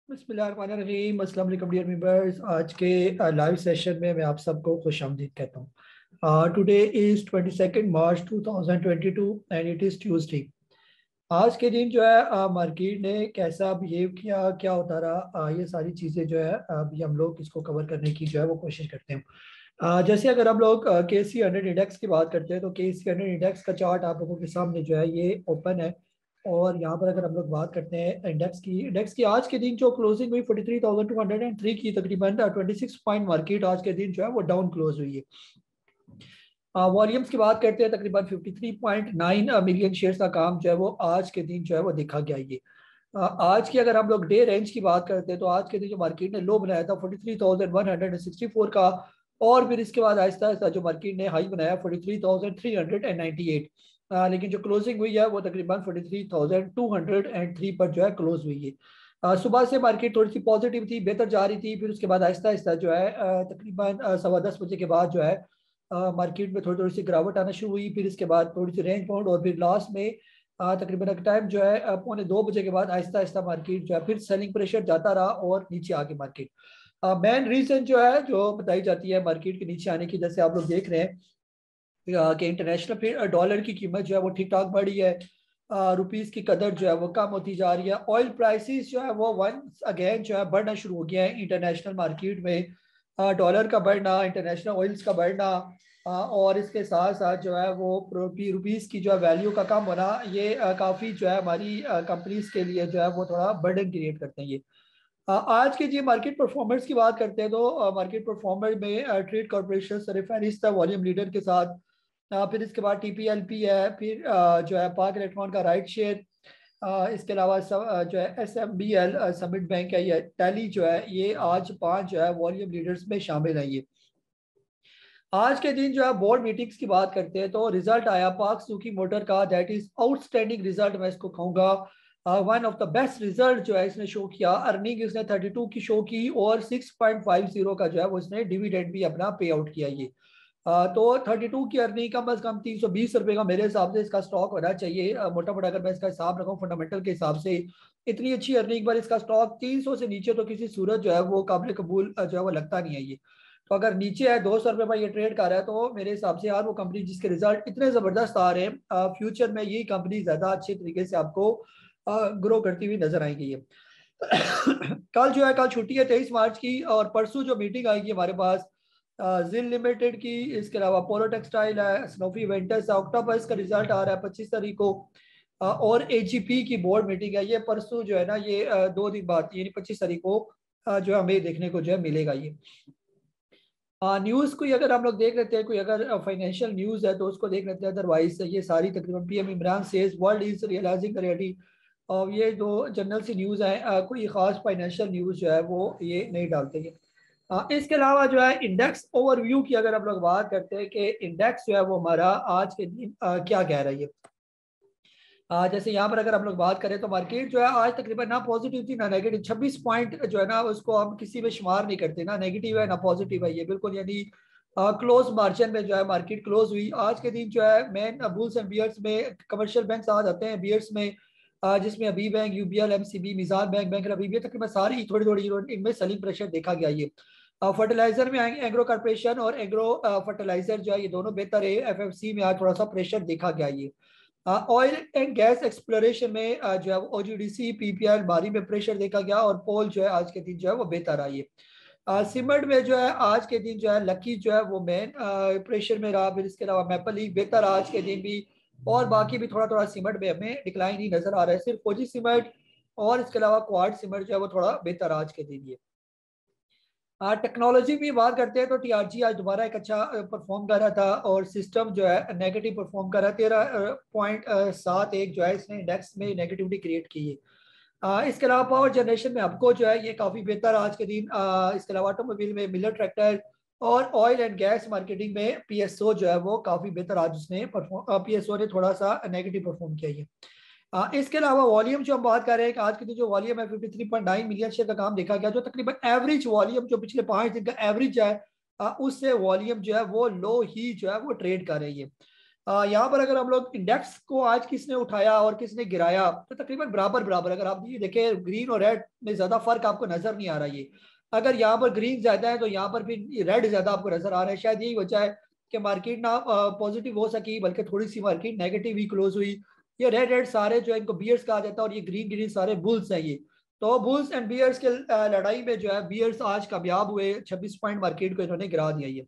बिस्मिल्लाहिर्रहमानिर्रहीम। अस्सलाम वालेकुम डियर मेंबर्स। आज के लाइव सेशन में मैं आप सबको खुशामदीद कहता हूँ। Today is 22 March 2022 and it is Tuesday. आज के दिन जो है मार्केट ने कैसा बिहेव किया, क्या होता रहा, ये सारी चीज़ें जो है अभी हम लोग इसको कवर करने की जो है वो कोशिश करते हैं। जैसे अगर हम लोग KC 100 इंडेक्स की बात करते हैं तो KC 100 इंडेक्स का चार्ट आप लोगों के सामने जो है ये ओपन है। और यहाँ पर अगर हम लोग बात करते हैं इंडेक्स की आज के दिन जो क्लोजिंग हुई 43,203 की, तकरीबन 26 पॉइंट मार्केट आज के दिन जो है वो डाउन क्लोज हुई है। वॉल्यूम्स की बात करते हैं, तकरीबन 53.9 मिलियन शेयर्स का काम जो है वो आज के दिन जो है वो देखा गया ये। आज की अगर हम लोग डे रेंज की बात करते हैं तो आज के दिन जो मार्केट ने लो बनाया था 43,164 का, और फिर इसके बाद आहिस्ता आहिस्ता जो मार्केट ने हाई बनाया 43,398। लेकिन जो क्लोजिंग हुई है वो तकरीबन 43,203 पर जो है क्लोज हुई है। सुबह से मार्केट थोड़ी सी पॉजिटिव थी, बेहतर जा रही थी, फिर उसके बाद आहिस्ता आहिस्ता जो है तकरीबन 10:15 बजे के बाद जो है मार्केट में थोड़ी थोड़ी सी गिरावट आना शुरू हुई। फिर इसके बाद थोड़ी सी रेंज बाउंड, और फिर लास्ट में तकरीबन टाइम जो है 2:45 के बाद आहिस्ता आहिस्ता मार्केट जो है फिर सेलिंग प्रेशर जाता रहा और नीचे आके मार्केट। मेन रीजन जो है जो बताई जाती है मार्केट के नीचे आने की, जैसे आप लोग देख रहे हैं कि इंटरनेशनल फिर डॉलर की कीमत जो है वो ठीक ठाक बढ़ी है, रुपीस की कदर जो है वो कम होती जा रही है। ऑयल प्राइसेस जो है वो वंस अगेन जो है बढ़ना शुरू हो गया है इंटरनेशनल मार्केट में। डॉलर का बढ़ना, इंटरनेशनल ऑयल्स का बढ़ना, और इसके साथ साथ जो है वो रुपीस की जो है वैल्यू का कम होना, ये काफ़ी जो है हमारी कंपनीज के लिए जो है वो थोड़ा बर्डन क्रिएट करते हैं ये। आज के जी मार्केट परफॉर्मेंस की बात करते हैं तो मार्केट परफॉर्मेंस में ट्रेड कॉर्पोरेशन सरफहरिस्त है वॉल्यूम लीडर के साथ। फिर इसके बाद TPLP है, फिर जो है पाक इलेक्ट्रॉन का राइट शेयर, इसके अलावा जो है SMBL समिट बैंक है, ये टैली जो है, ये आज 5 जो है वॉल्यूम लीडर्स में शामिल है ये। आज के दिन जो है बोर्ड मीटिंग्स की बात करते हैं तो रिजल्ट आया पाक सुजुकी मोटर का, दैट इज आउटस्टैंडिंग रिजल्ट मैं इसको कहूंगा। One of the best result जो है इसने शो किया। अर्निंग इसने 32 की शो की, और 6.50 का जो है वो इसने डिविडेंड भी अपना पे आउट किया ये। तो 32 की अर्निंग कम अज कम 320 रुपए का मेरे हिसाब से इसका स्टॉक होना चाहिए। मोटा मोटा अगर मैं इसका हिसाब रखूँ फंडामेंटल के हिसाब से, इतनी अच्छी अर्निंग पर इसका स्टॉक 300 से नीचे तो किसी सूरत जो है वो काबिल कबूल जो है वो लगता नहीं है ये। तो अगर नीचे है 200 रुपए पर ये ट्रेड कर रहा है तो मेरे हिसाब से यार वो कंपनी जिसके रिजल्ट इतने जबरदस्त आ रहे हैं, फ्यूचर में यही कंपनी ज्यादा अच्छे तरीके से आपको ग्रो करती हुई नजर आएंगी ये। कल जो है, कल छुट्टी है 23 मार्च की, और परसों जो मीटिंग आएगी हमारे पास जिल लिमिटेड की, इसके अलावा पोलो टेक्सटाइल है, स्नोफी वेंटर्स है, ऑक्टोपस का रिजल्ट आ रहा है 25 तारीख को, और AGP की बोर्ड मीटिंग है ये परसों जो है ना, ये 2 दिन बाद यानी 25 तारीख को जो है हमें देखने को जो है मिलेगा ये। न्यूज़ कोई अगर हम लोग देख लेते हैं, कोई अगर फाइनेंशियल न्यूज़ है तो उसको देख लेते हैं, अदरवाइज ये सारी तकरीबन PM Imran says world is realising reality, और ये जो जनरल सी न्यूज़ है, कोई ख़ास फाइनेंशियल न्यूज़ जो है वो ये नहीं डालते ये। इसके अलावा जो है इंडेक्स ओवरव्यू की अगर हम लोग बात करते हैं कि इंडेक्स जो है वो हमारा आज के दिन क्या कह रहा है ये। जैसे यहाँ पर अगर हम लोग बात करें तो मार्केट जो है आज तकरीबन ना पॉजिटिव थी ना नेगेटिव। 26 पॉइंट जो है ना उसको हम किसी में शुमार नहीं करते, ना नेगेटिव है ना पॉजिटिव है ये, बिल्कुल यानी क्लोज मार्जिन में जो है मार्केट क्लोज हुई। आज के दिन जो है मेन बुल्स एंड बियर्स में कमर्शियल बैंक आ जाते हैं बियर्स में, जिसमें अबी bank, UBL, MCB, Meezan bank, bank रबीबिया, तकरीबन सारी थोड़ी थोड़ी इनमें सेलिंग प्रेशर देखा गया ये। फर्टिलाइजर में एग्रो कॉर्पोरेशन और एग्रो फर्टिलाइजर जो है ये दोनों बेहतर है। FFC में आज थोड़ा सा प्रेशर देखा गया ये। ऑयल एंड गैस एक्सप्लोरेशन में जो है OGDC, PPL बारी में प्रेशर देखा गया, और पोल जो है आज के दिन जो है वो बेहतर आई है। सीमेंट में जो है आज के दिन जो है लकी जो है वो मेन प्रेशर में रहा, फिर इसके अलावा मैपल लीग बेहतर आज के दिन भी, और बाकी भी थोड़ा थोड़ा सीमेंट में हमें डिक्लाइन ही नजर आ रहा है। सिर्फ फौजी सीमेंट और इसके अलावा क्वाड सीमेंट जो है वो थोड़ा बेहतर आज के दिन ये। टेक्नोलॉजी में बात करते हैं तो TRG आज दोबारा एक अच्छा परफॉर्म कर रहा था, और सिस्टम जो है नेगेटिव परफॉर्म कर रहा है। 13.71 जो है इसने इंडेक्स में नेगेटिविटी क्रिएट की है। इसके अलावा पावर जनरेशन में आपको जो है ये काफ़ी बेहतर आज के दिन। इसके अलावा ऑटोमोबाइल में मिलर ट्रैक्टर, और ऑयल एंड गैस मार्केटिंग में PSO जो है वो काफ़ी बेहतर आज उसने परफॉर्म, PSO ने थोड़ा सा नेगेटिव परफॉर्म किया है। इसके अलावा वॉल्यूम जो हम बात कर रहे हैं कि आज के दिन जो वॉल्यूम है 53.9 मिलियन शेयर का काम देखा गया, जो तकरीबन एवरेज वॉल्यूम जो पिछले 5 दिन का एवरेज है, उससे वॉल्यूम जो है वो लो ही जो है वो ट्रेड कर रही है। यहाँ पर अगर हम लोग इंडेक्स को आज किसने उठाया और किसने गिराया तो तकरीबन बराबर बराबर, अगर आप ये देखें ग्रीन और रेड में ज्यादा फर्क आपको नजर नहीं आ रहा। ये अगर यहाँ पर ग्रीन ज्यादा है तो यहाँ पर भी रेड ज्यादा आपको नजर आ रहा है। शायद यही वजह है कि मार्केट ना पॉजिटिव हो सकी, बल्कि थोड़ी सी मार्केट नेगेटिव ही क्लोज हुई। ये रेड रेड सारे जो है इनको बियर्स कहा जाता है और ये ग्रीन ग्रीन सारे बुल्स हैं। ये तो बुल्स एंड बियर्स के लड़ाई में जो है बियर्स आज कामयाब हुए, 26 पॉइंट मार्केट को इन्होंने गिरा दिया। ये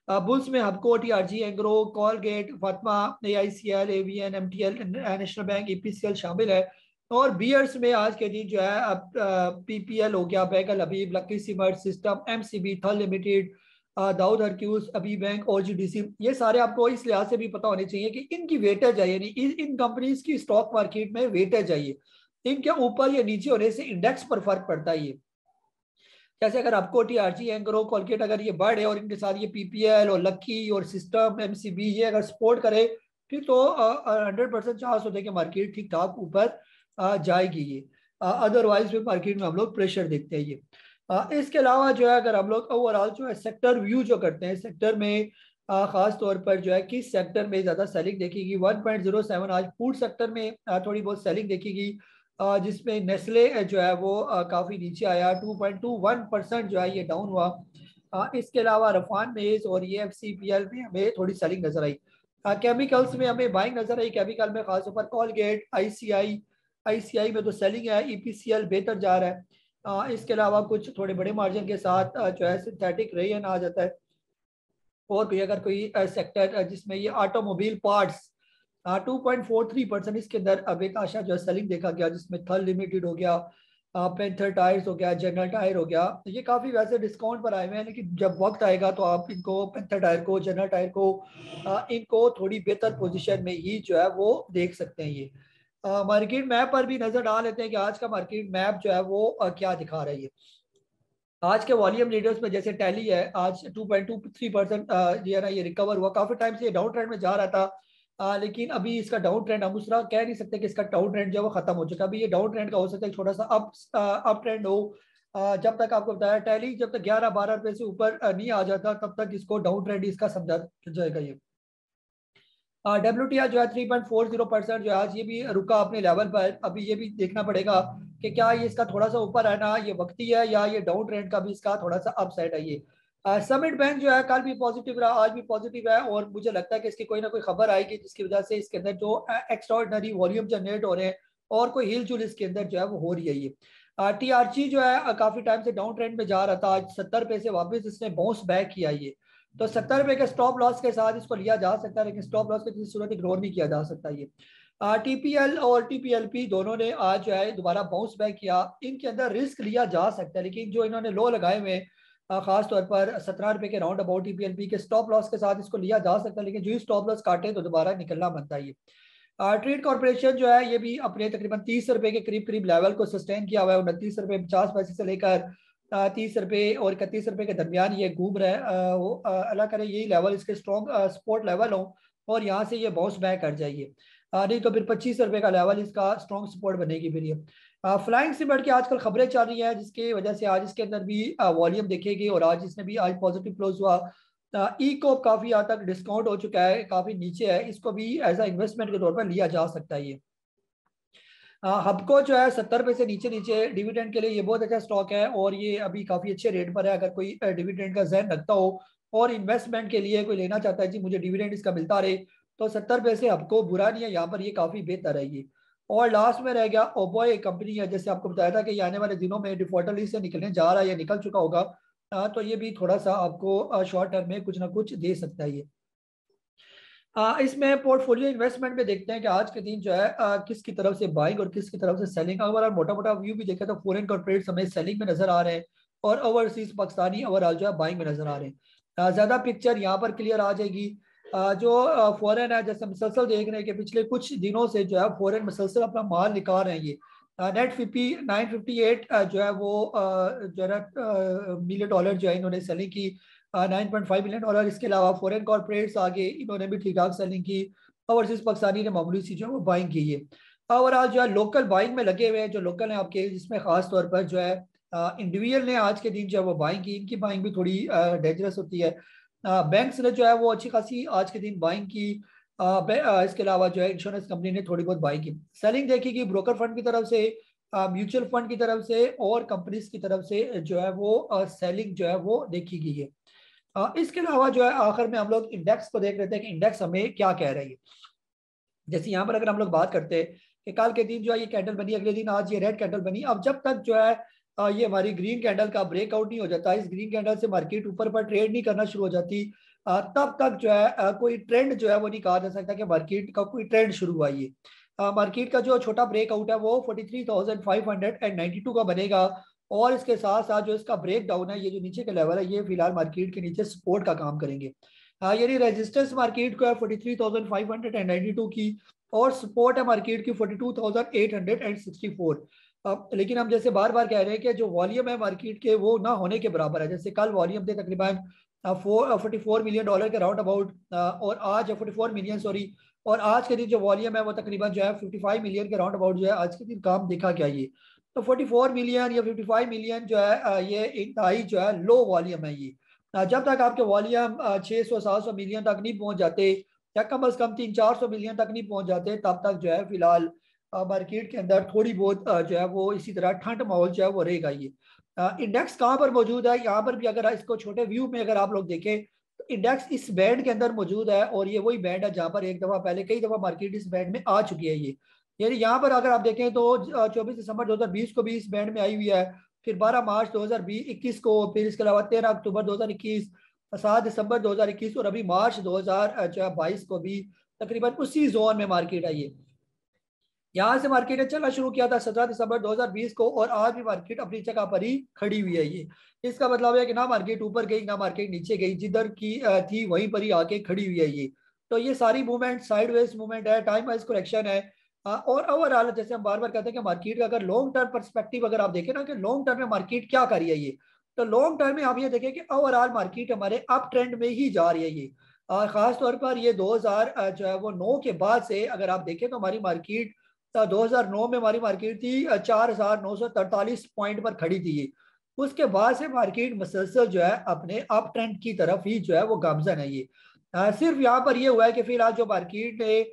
बुल्स में Hubco, TRG, Engro, Colgate, Fatima, AICL, AVN, MTL, National Bank, EPCL शामिल है। और बियर्स में आज के दिन जो है अब पीपीएल हो गया, बैगल हबीब, लकी सीमेंट सिस्टम, एमसीबी, थल लिमिटेड, दाऊद हरक्यूज, अबी बैंक, ओजीडीसी, ये सारे आपको इस लिहाज से भी पता होने चाहिए कि इनकी वेटेज है, यानी इन कंपनीज की स्टॉक मार्केट में वेटेज है। ये इनके ऊपर या नीचे होने से इंडेक्स पर फर्क पड़ता है। ये जैसे अगर आपको टीआरजी, एंग्रो, कोलगेट अगर ये बढ़े और इनके साथ ये पीपीएल और लकी और सिस्टम, एमसीबी ये अगर सपोर्ट करे फिर तो 100% चांस होता है कि मार्केट ठीक ठाक ऊपर जाएगी। ये अदरवाइज फिर मार्केट में हम लोग प्रेशर देखते हैं। ये इसके अलावा जो है अगर हम लोग ओवरऑल जो है सेक्टर व्यू जो करते हैं, सेक्टर में खास तौर पर जो है किस सेक्टर में ज्यादा सेलिंग देखेगी। 1.07 आज फूड सेक्टर में थोड़ी बहुत सेलिंग देखेगी, जिसमें नेस्ले जो है वो काफ़ी नीचे आया, 2.21% जो है ये डाउन हुआ। इसके अलावा रफान मेज और ये एफसीपीएल में हमें थोड़ी सेलिंग नजर आई। केमिकल्स में हमें बाइंग नजर आई, केमिकल में खासतौर पर कॉलगेट, आईसीआई में तो सेलिंग है, ईपीसीएल बेहतर जा रहा है। इसके अलावा कुछ थोड़े बड़े मार्जिन के साथ जो है सिंथेटिक रेयन आ जाता है। और कोई अगर कोई सेक्टर जिसमें ये ऑटोमोबाइल पार्ट्स 2.43% इसके अंदर अब एक आशा जो है सेलिंग देखा गया, जिसमें थल लिमिटेड हो गया, पेंथर टायर्स हो गया, जनरल टायर हो गया। ये काफ़ी वैसे डिस्काउंट पर आए हुए हैं, लेकिन जब वक्त आएगा तो आप इनको पेंथर टायर को, जनरल टायर को इनको थोड़ी बेहतर पोजीशन में ही जो है वो देख सकते हैं। ये मार्केट मैप पर भी नजर डाल लेते हैं कि आज का मार्केट मैप जो है वो क्या दिखा रहा है। आज के वॉल्यूम लीडर्स में जैसे टैली है, आज 2.23% जो है ना ये रिकवर हुआ। काफी टाइम से ये डाउन ट्रेंड में जा रहा था, लेकिन अभी इसका डाउन ट्रेंड हम उस तरह कह नहीं सकते कि इसका डाउन ट्रेंड जो है वो खत्म हो चुका है। अभी ये डाउन ट्रेंड का हो सकता है छोटा सा अप ट्रेंड हो। जब तक आपको बताया टैली जब तक 11-12 रुपए से ऊपर नहीं आ जाता तब तक इसको डाउन ट्रेंड इसका समझा जाएगा। ये WTI जो है 3.40% जो है आज ये भी रुका अपने लेवल पर। अभी ये भी देखना पड़ेगा कि क्या ये इसका थोड़ा सा ऊपर आना ये वक्ती है या ये डाउन ट्रेंड का भी इसका थोड़ा सा अपसाइड है। ये समिट बैंक जो है कल भी पॉजिटिव रहा, आज भी पॉजिटिव है, और मुझे लगता है कि इसकी कोई ना कोई खबर आएगी जिसकी वजह से इसके अंदर जो एक्स्ट्राऑर्डिनरी वॉल्यूम जनरेट हो रहे हैं और कोई हिल जुल इसके अंदर जो है वो हो रही है। ये टीआरजी जो है काफी टाइम से डाउन ट्रेंड में जा रहा था, आज 70 रुपए से वापस इसने बाउंस बैक किया। ये तो 70 रुपए के स्टॉप लॉस के साथ इसको लिया जा सकता है, लेकिन स्टॉप लॉस के किसी सूरत इग्नोर नहीं किया जा सकता। ये टीपीएल और टीपीएलपी दोनों ने आज जो है दोबारा बाउंस बैक किया। इनके अंदर रिस्क लिया जा सकता है, लेकिन जो इन्होंने लो लगाए हुए खास तौर पर 17 रुपए के राउंड अबाउट टीपीएलपी के स्टॉप लॉस के साथ इसको लिया जा सकता है, लेकिन जो ही स्टॉप लॉस काटे तो दोबारा निकलना बनता है। ये ट्रेड कॉर्पोरेशन जो है ये भी अपने तकरीबन 30 रुपए के करीब करीब लेवल को सस्टेन किया हुआ है। 29 रुपए 50 पैसे से लेकर 30 रुपए और 31 रुपए के दरमियान ये घूम रहा है। वो अल्लाह करे यही लेवल इसके स्ट्रॉन्ग सपोर्ट लेवल हो और यहाँ से ये बाउंस बैक कर जाइए, नहीं तो फिर 25 रुपए का लेवल इसका स्ट्रॉन्ग सपोर्ट बनेगी। फिर ये फ्लाइंग सिमट की आजकल खबरें चल रही हैं, जिसकी वजह से आज इसके अंदर भी वॉल्यूम देखेगी और आज इसने भी आज पॉजिटिव क्लोज हुआ। ई को काफी हद तक डिस्काउंट हो चुका है, काफी नीचे है, इसको भी एज अ इन्वेस्टमेंट के तौर पर लिया जा सकता है। ये हबको जो है 70 रुपए से नीचे नीचे डिविडेंड के लिए ये बहुत अच्छा स्टॉक है और ये अभी काफी अच्छे रेट पर है। अगर कोई डिविडेंड का जहन रखता हो और इन्वेस्टमेंट के लिए कोई लेना चाहता है जी मुझे डिविडेंड इसका मिलता रहे, तो 70 रुपए से हबको बुरा नहीं है, यहाँ पर ये काफी बेहतर है। ये और लास्ट में रह गया ओबॉय, एक कंपनी है जैसे आपको बताया था कि ये आने वाले दिनों में डिफॉल्टर लिस्ट से निकलने जा रहा है या निकल चुका होगा, तो ये भी थोड़ा सा आपको शॉर्ट टर्म में कुछ ना कुछ दे सकता है। ये इसमें पोर्टफोलियो इन्वेस्टमेंट में देखते हैं कि आज के दिन जो है किसकी तरफ से बाइंग और किसकी तरफ से सेलिंग। ओवरऑल मोटा मोटा व्यू भी देखा तो फॉरेन कॉर्पोरेट्स हमें सेलिंग में नजर आ रहे हैं और ओवरसीज पाकिस्तानी ओवरऑल जो है बाइंग में नजर आ रहे हैं। ज्यादा पिक्चर यहाँ पर क्लियर आ जाएगी। जो फॉरेन है जैसे मुसलसल देख रहे हैं कि पिछले कुछ दिनों से जो है फॉरेन मुसलसल अपना माल निकाल रहे हैं। ये नेट 958 जो है वो जो है मिलियन डॉलर जो है इन्होंने सेलिंग की, 9.5 मिलियन डॉलर। इसके अलावा फॉरेन कॉर्पोरेट्स आगे इन्होंने भी ठीक ठाक सेलिंग की, ओवरसीज पाकिस्तानी ने मामूली सी जो है वो बाइंग की है। ओवरऑल जो है लोकल बाइंग में लगे हुए हैं जो लोकल हैं आपके, जिसमें खास तौर पर जो है इंडिविजुअल ने आज के दिन जो है वो बाइंग की, इनकी बाइंग भी थोड़ी डेंजरस होती है। बैंक्स ने जो है वो अच्छी खासी आज के दिन बाइंग की। इसके अलावा जो है इंश्योरेंस कंपनी ने थोड़ी बहुत बाई की। सेलिंग देखी कि ब्रोकर फंड की तरफ से, म्यूचुअल फंड की तरफ से और कंपनीज की तरफ से जो है वो सेलिंग जो है वो देखी गई है। इसके अलावा जो है आखिर में हम लोग इंडेक्स को देख रहे थे कि इंडेक्स हमें क्या कह रही है। जैसे यहाँ पर अगर हम लोग बात करते हैं कि कल के दिन जो है ये कैंडल बनी, अगले दिन आज ये रेड कैंडल बनी, अब जब तक जो है ये हमारी ग्रीन कैंडल का ब्रेकआउट नहीं हो जाता, इस ग्रीन कैंडल से मार्केट ऊपर पर ट्रेड नहीं करना शुरू हो जाती, तब तक जो है कोई ट्रेंड जो है वो नहीं कहा जा सकता कि मार्केट का कोई ट्रेंड शुरू हुआ है। मार्केट का जो छोटा ब्रेकआउट है वो 43,592 का बनेगा, और इसके साथ साथ जो इसका ब्रेक डाउन है, ये जो नीचे का लेवल है, ये फिलहाल मार्केट के नीचे सपोर्ट का काम करेंगे। यानी रेजिस्टेंस मार्केट को है 43,592 की, और सपोर्ट है मार्केट की 42,864। लेकिन हम जैसे बार बार कह रहे हैं कि जो वॉल्यूम है मार्केट के वो ना होने के बराबर है। जैसे कल वॉल्यूम थे तकरीबन 44 मिलियन डॉलर के राउंड अबाउट, और आज 44 मिलियन, सॉरी, और आज के दिन जो वॉल्यूम है वो तकरीबन जो है 55 मिलियन के राउंड अबाउट जो है आज के दिन काम देखा क्या ये। तो 44 मिलियन या 55 मिलियन जो है ये इंतहाई जो है लो वॉल्यूम है ये। जब तक आपके वॉल्यूम 600-700 मिलियन तक नहीं पहुंच जाते, या कम अज कम 300-400 मिलियन तक नहीं पहुंच जाते, तब तक जो है फिलहाल मार्केट के अंदर थोड़ी बहुत जो है वो इसी तरह ठंड माहौल जो है वो रहेगा ये। इंडेक्स कहाँ पर मौजूद है, यहाँ पर भी अगर इसको छोटे व्यू में अगर आप लोग देखें तो इंडेक्स इस बैंड के अंदर मौजूद है, और ये वही बैंड है जहाँ पर एक दफा पहले कई दफा मार्केट इस बैंड में आ चुकी है ये। यानी यहाँ पर अगर आप देखें तो 24 दिसंबर 2020 को भी इस बैंड में आई हुई है, फिर 12 मार्च 2021 को, फिर इसके अलावा 13 अक्टूबर 2021, 7 दिसंबर 2021, और अभी मार्च 2022 को भी तकरीबन उसी जोन में मार्केट आई है। यहाँ से मार्केट ने चलना शुरू किया था 17 दिसंबर 2020 को, और आज भी मार्केट अपनी जगह पर ही खड़ी हुई है ये। इसका मतलब है कि ना मार्केट ऊपर गई ना मार्केट नीचे गई, जिधर की थी वहीं पर ही आके खड़ी हुई है ये। तो ये सारी मूवमेंट साइडवेज मूवमेंट है, टाइम वाइज करेक्शन है। और ओवरऑल जैसे हम बार बार कहते हैं कि मार्केट का अगर लॉन्ग टर्म परस्पेक्टिव अगर आप देखें ना कि लॉन्ग टर्म में मार्केट क्या कर रही है ये, तो लॉन्ग टर्म में आप ये देखें कि ओवरऑल मार्केट हमारे अप ट्रेंड में ही जा रही है ये। खास तौर पर ये 2000 जो है वो 9 के बाद से अगर आप देखें तो हमारी मार्केट 2009 में हमारी मार्केट थी 4,943 पॉइंट पर खड़ी थी ये। उसके बाद से मार्केट मसलसल जो है अपने अप ट्रेंड की तरफ ही जो है वो गामजन है ये। सिर्फ यहाँ पर ये हुआ है कि फिलहाल जो मार्केट ने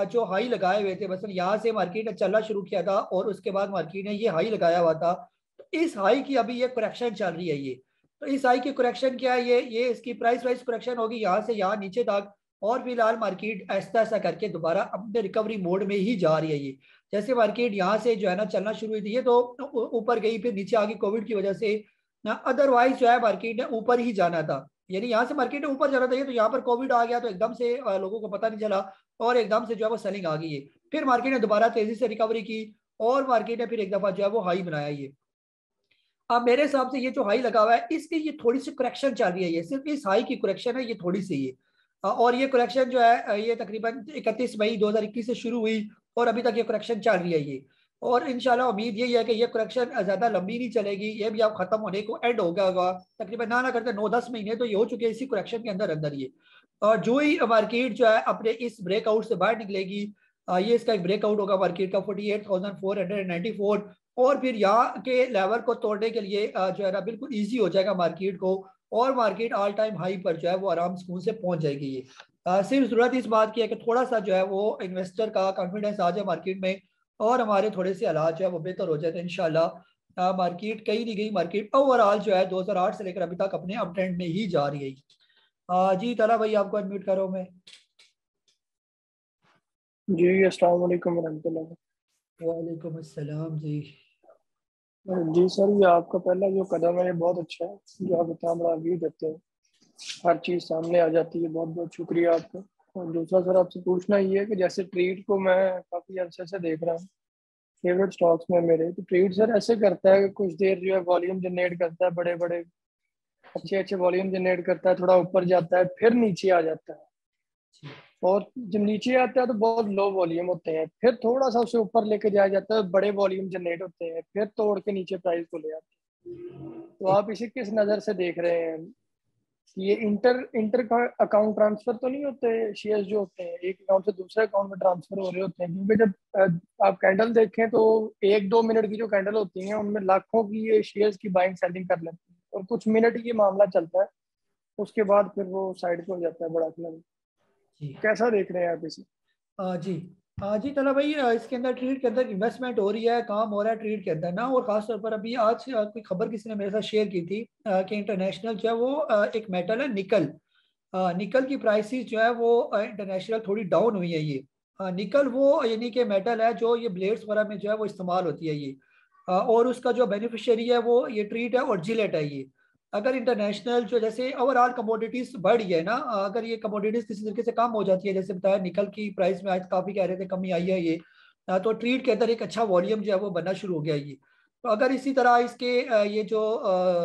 जो हाई लगाए हुए थे, मतलब यहाँ से मार्केट ने चलना शुरू किया था और उसके बाद मार्केट ने ये हाई लगाया हुआ था, तो इस हाई की अभी ये करेक्शन चल रही है ये। तो इस हाई की करेक्शन क्या है, ये इसकी प्राइस वाइज करेक्शन होगी यहाँ से यहाँ नीचे तक, और फिलहाल मार्केट ऐसा ऐसा करके दोबारा अपने रिकवरी मोड में ही जा रही है ये। जैसे मार्केट यहाँ से जो है ना चलना शुरू हुई थी ये, तो ऊपर गई फिर नीचे आ गई कोविड की वजह से ना, अदरवाइज जो है मार्केट ने ऊपर ही जाना था। यानी यहाँ से मार्केट ने ऊपर जाना था ये, तो यहाँ पर कोविड आ गया तो एकदम से लोगों को पता नहीं चला, और एकदम से जो है वो सेलिंग आ गई है। फिर मार्केट ने दोबारा तेजी से रिकवरी की, और मार्केट ने फिर एक दफा जो है वो हाई बनाया ये। अब मेरे हिसाब से ये जो हाई लगा हुआ है इसकी ये थोड़ी सी करेक्शन चल रही है, ये सिर्फ इस हाई की करेक्शन है ये थोड़ी सी ये। और ये करेक्शन जो है ये तकरीबन 31 मई 2021 से शुरू हुई, और अभी तक ये करेक्शन चल रही है ये। और इंशाल्लाह उम्मीद यही है कि ये करेक्शन ज्यादा लंबी नहीं चलेगी, ये भी अब खत्म होने को एंड हो गया होगा तकरीबन, ना करते 9-10 महीने तो ये हो चुके हैं इसी करेक्शन के अंदर अंदर ये। और जो ही मार्केट जो है अपने इस ब्रेकआउट से बाहर निकलेगी, ये इसका एक ब्रेकआउट होगा मार्केट का 48,494, और फिर यहाँ के लेवल को तोड़ने के लिए जो है ना बिल्कुल इजी हो जाएगा मार्केट को, और मार्केट ऑल टाइम हाई पर जो है वो आराम सुकून से पहुंच जाएगी ये। सिर्फ जरूरत इस बात की है कि थोड़ा सा जो है वो इन्वेस्टर का कॉन्फिडेंस आ जाए मार्केट में, और हमारे थोड़े से हालात जो है वो बेहतर हो जाए, तो इंशाल्लाह मार्केट कहीं नहीं गई, मार्केट ओवरऑल जो है 2008 से लेकर अभी तक अपने अप ट्रेंड में ही जा रही है। जी तला भाई आपको अनम्यूट करो मैं। जी अस्सलाम वालेकुम रहमतुल्लाह। वालेकुम अस्सलाम जी। जी सर, ये आपका पहला जो कदम है ये बहुत अच्छा है, जो आप इतना बड़ा व्यू देते हैं, हर चीज़ सामने आ जाती है, बहुत बहुत शुक्रिया आपका। और दूसरा सर आपसे पूछना ये है कि जैसे ट्रीट को मैं काफ़ी अरसे से देख रहा हूँ, फेवरेट स्टॉक्स में मेरे, तो ट्रीट सर ऐसे करता है कि कुछ देर जो है वॉल्यूम जनरेट करता है, बड़े बड़े अच्छे अच्छे वॉल्यूम जनरेट करता है, थोड़ा ऊपर जाता है, फिर नीचे आ जाता है, और जब नीचे आता है तो बहुत लो वॉल्यूम होते हैं, फिर थोड़ा सा उसे ऊपर लेके जाया जाता है, बड़े वॉल्यूम जनरेट होते हैं, फिर तोड़ के नीचे प्राइस को ले आते हैं। तो आप इसे किस नज़र से देख रहे हैं कि ये इंटर इंटर अकाउंट ट्रांसफर तो नहीं होते, शेयर्स जो होते हैं एक अकाउंट से दूसरे अकाउंट में ट्रांसफर हो रहे होते हैं? क्योंकि जब आप कैंडल देखें तो 1-2 मिनट की जो कैंडल होती हैं उनमें लाखों की ये शेयर्स की बाइंग सेलिंग कर लेते हैं, और कुछ मिनट ये मामला चलता है, उसके बाद फिर वो साइड पे हो जाता है बड़ा क्लब। जी कैसा देख रहे हैं आप इसे? जी जी तला भाई, इसके अंदर ट्रेड के अंदर इन्वेस्टमेंट हो रही है, काम हो रहा है ट्रेड के अंदर ना। और खासतौर पर अभी आज कोई खबर किसी ने मेरे साथ शेयर की थी कि इंटरनेशनल जो है वो एक मेटल है निकल। निकल की प्राइसेस जो है वो इंटरनेशनल थोड़ी डाउन हुई है ये। निकल वो यानी कि मेटल है जो ये ब्लेड्स वगैरह में जो है वो इस्तेमाल होती है ये। और उसका जो बेनिफिशियरी है वो ये ट्रीट है और जिलेट है ये। अगर इंटरनेशनल जो जैसे ओवरऑल कमोडिटीज बढ़ गई है ना, अगर ये कमोडिटीज किसी तरीके से कम हो जाती है, जैसे बताया निकल की प्राइस में आज काफी कह रहे थे कमी आई है ये। तो ट्रीट के अंदर एक अच्छा वॉल्यूम जो है वो बनना शुरू हो गया ये। तो अगर इसी तरह इसके ये जो